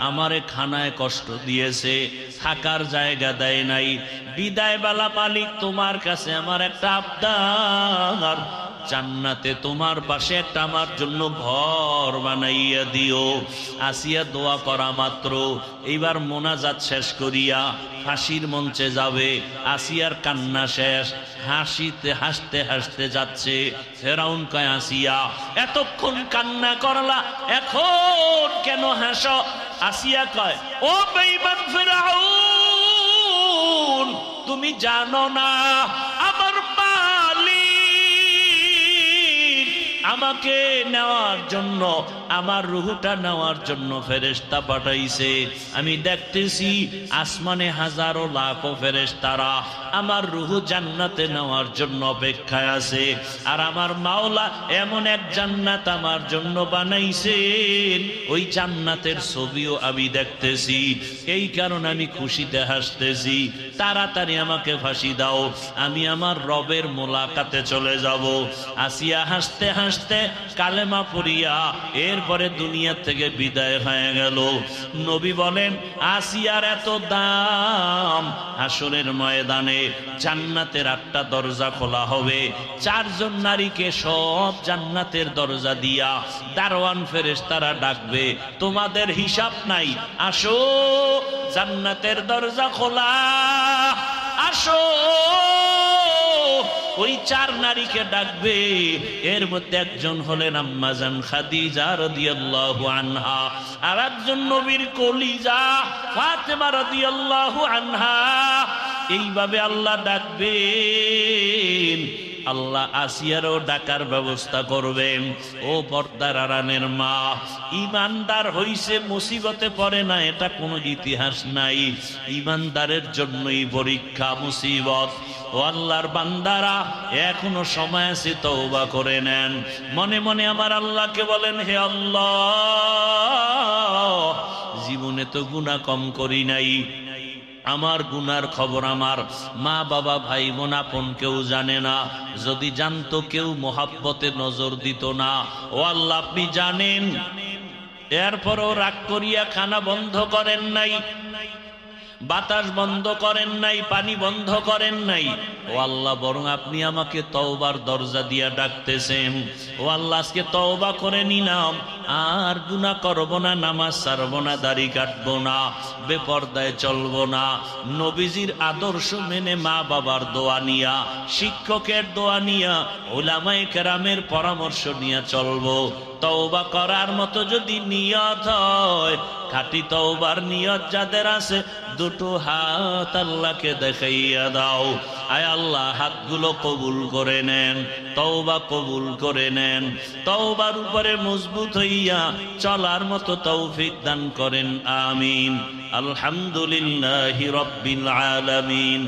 আমারে খানায় কষ্ট দিয়েছে, থাকার জায়গা দেয় নাই। বিদায় বেলা মালিক, তোমার কাছে আমার একটা আবদার, জান্নাতে তোমার পাশে একটা আমার জন্য ঘর বানাইয়া দিও। আসিয়া দোয়া করা মাত্র এইবার মোনাজাত শেষ করিয়া ফাঁসির মঞ্চে যাবে। আসিয়ার কান্না শেষ, হাসিতে হাসতে হাসতে যাচ্ছে। ফেরাউন কয়, আসিয়া এতক্ষণ কান্না করলা, এখন কেন হাসো? আসিয়া কয়, ও বেঈমান ফেরাউন, তুমি জানো না আমার আমাকে নেওয়ার জন্য, আমার রুহটা নেওয়ার জন্য ফেরেশতা পাঠাইছে। আমি দেখতেছি আসমানে হাজারো লাখো ফেরেশতারা আমার রুহ জান্নাতে নেওয়ার জন্য অপেক্ষায় আছে। আর আমার মাওলা এমন এক জান্নাত আমার জন্য বানাইছেন, ওই জান্নাতের ছবিও আমি দেখতেছি। এই কারণে আমি খুশিতে হাসতেছি। তাড়াতাড়ি আমাকে ফাঁসি দাও, আমি আমার রবের মোলাকাতে চলে যাব। আসিয়া হাসতে হাসতে কালেমা পড়িয়া এরপরে দুনিয়া থেকে বিদায় হয়ে গেল। নবী বলেন, আসিয়ার এত দাম, হাসরের ময়দানে জান্নাতের 8টা দরজা খোলা হবে। 4 জন নারীকে সব জান্নাতের দরজা দিয়া দারওয়ান ফেরেশতারা ডাকবে, তোমাদের হিসাব নাই, আসো জান্নাতের দরজা খোলা, আসো। ওই 4 নারীকে ডাকবে, এর মধ্যে একজন হলেন আম্মা জান খাদিজা রাদিয়াল্লাহু আনহা, আর একজন নবীর কলিজা ফাতেমা রাদিয়াল্লাহু আনহা। এইভাবে আল্লাহ ডাকবেন। আল্লাহ আসিয়ারও ডাকার ব্যবস্থা করবেন। ও পর্দার আড়ালের মা, ইমানদার হইছে মুসিবতে পড়ে না, এটা কোনো ইতিহাস নাই। ইমানদারের জন্যই পরীক্ষা, মুসিবত। ও আল্লাহর বান্দারা, এখনো সময় আছে, তওবা করে নেন। মনে মনে আমার আল্লাহকে বলেন, হে আল্লাহ, জীবনে তো গুনাহ কম করি নাই, আমার গুনার খবর আমার মা বাবা ভাই বোন আপন কেউ জানে না। যদি জানতো কেউ মোহাব্বতে নজর দিত না। ও আল্লাহ, আপনি জানেন। এরপরও রাগ করিয়া খানা বন্ধ করেন নাই, বাতাস বন্ধ করেন নাই, পানি বন্ধ করেন নাই। ও আল্লাহ, বরং আপনি আমাকে তওবার দরজা দিয়া ডাকতেছেন। ও আল্লাহ, আজকে তওবা করে নিলাম, আর গুনাহ করব না, নামাজ ছাড়ব না, দাড়ি কাটবো না, বেপরদায় চলবো না। নবীজির আদর্শ মেনে মা বাবার দোয়া নিয়া, শিক্ষকের দোয়া নিয়া, উলামায়ে কেরামের পরামর্শ নিয়ে চলবো। তওবা করার মতো যদি নিয়ত হয়, খাঁটি তওবার নিয়ত যাদের আছে, দুটো হাত আল্লাহকে দেখাইয়া দাও। আয় আল্লাহ, হাতগুলো কবুল করে নেন, তওবা কবুল করে নেন। তওবার উপরে মজবুত হইয়া চলার মতো তৌফিক দান করেন, আমিন। আলহামদুলিল্লাহি রাব্বিল আলামিন।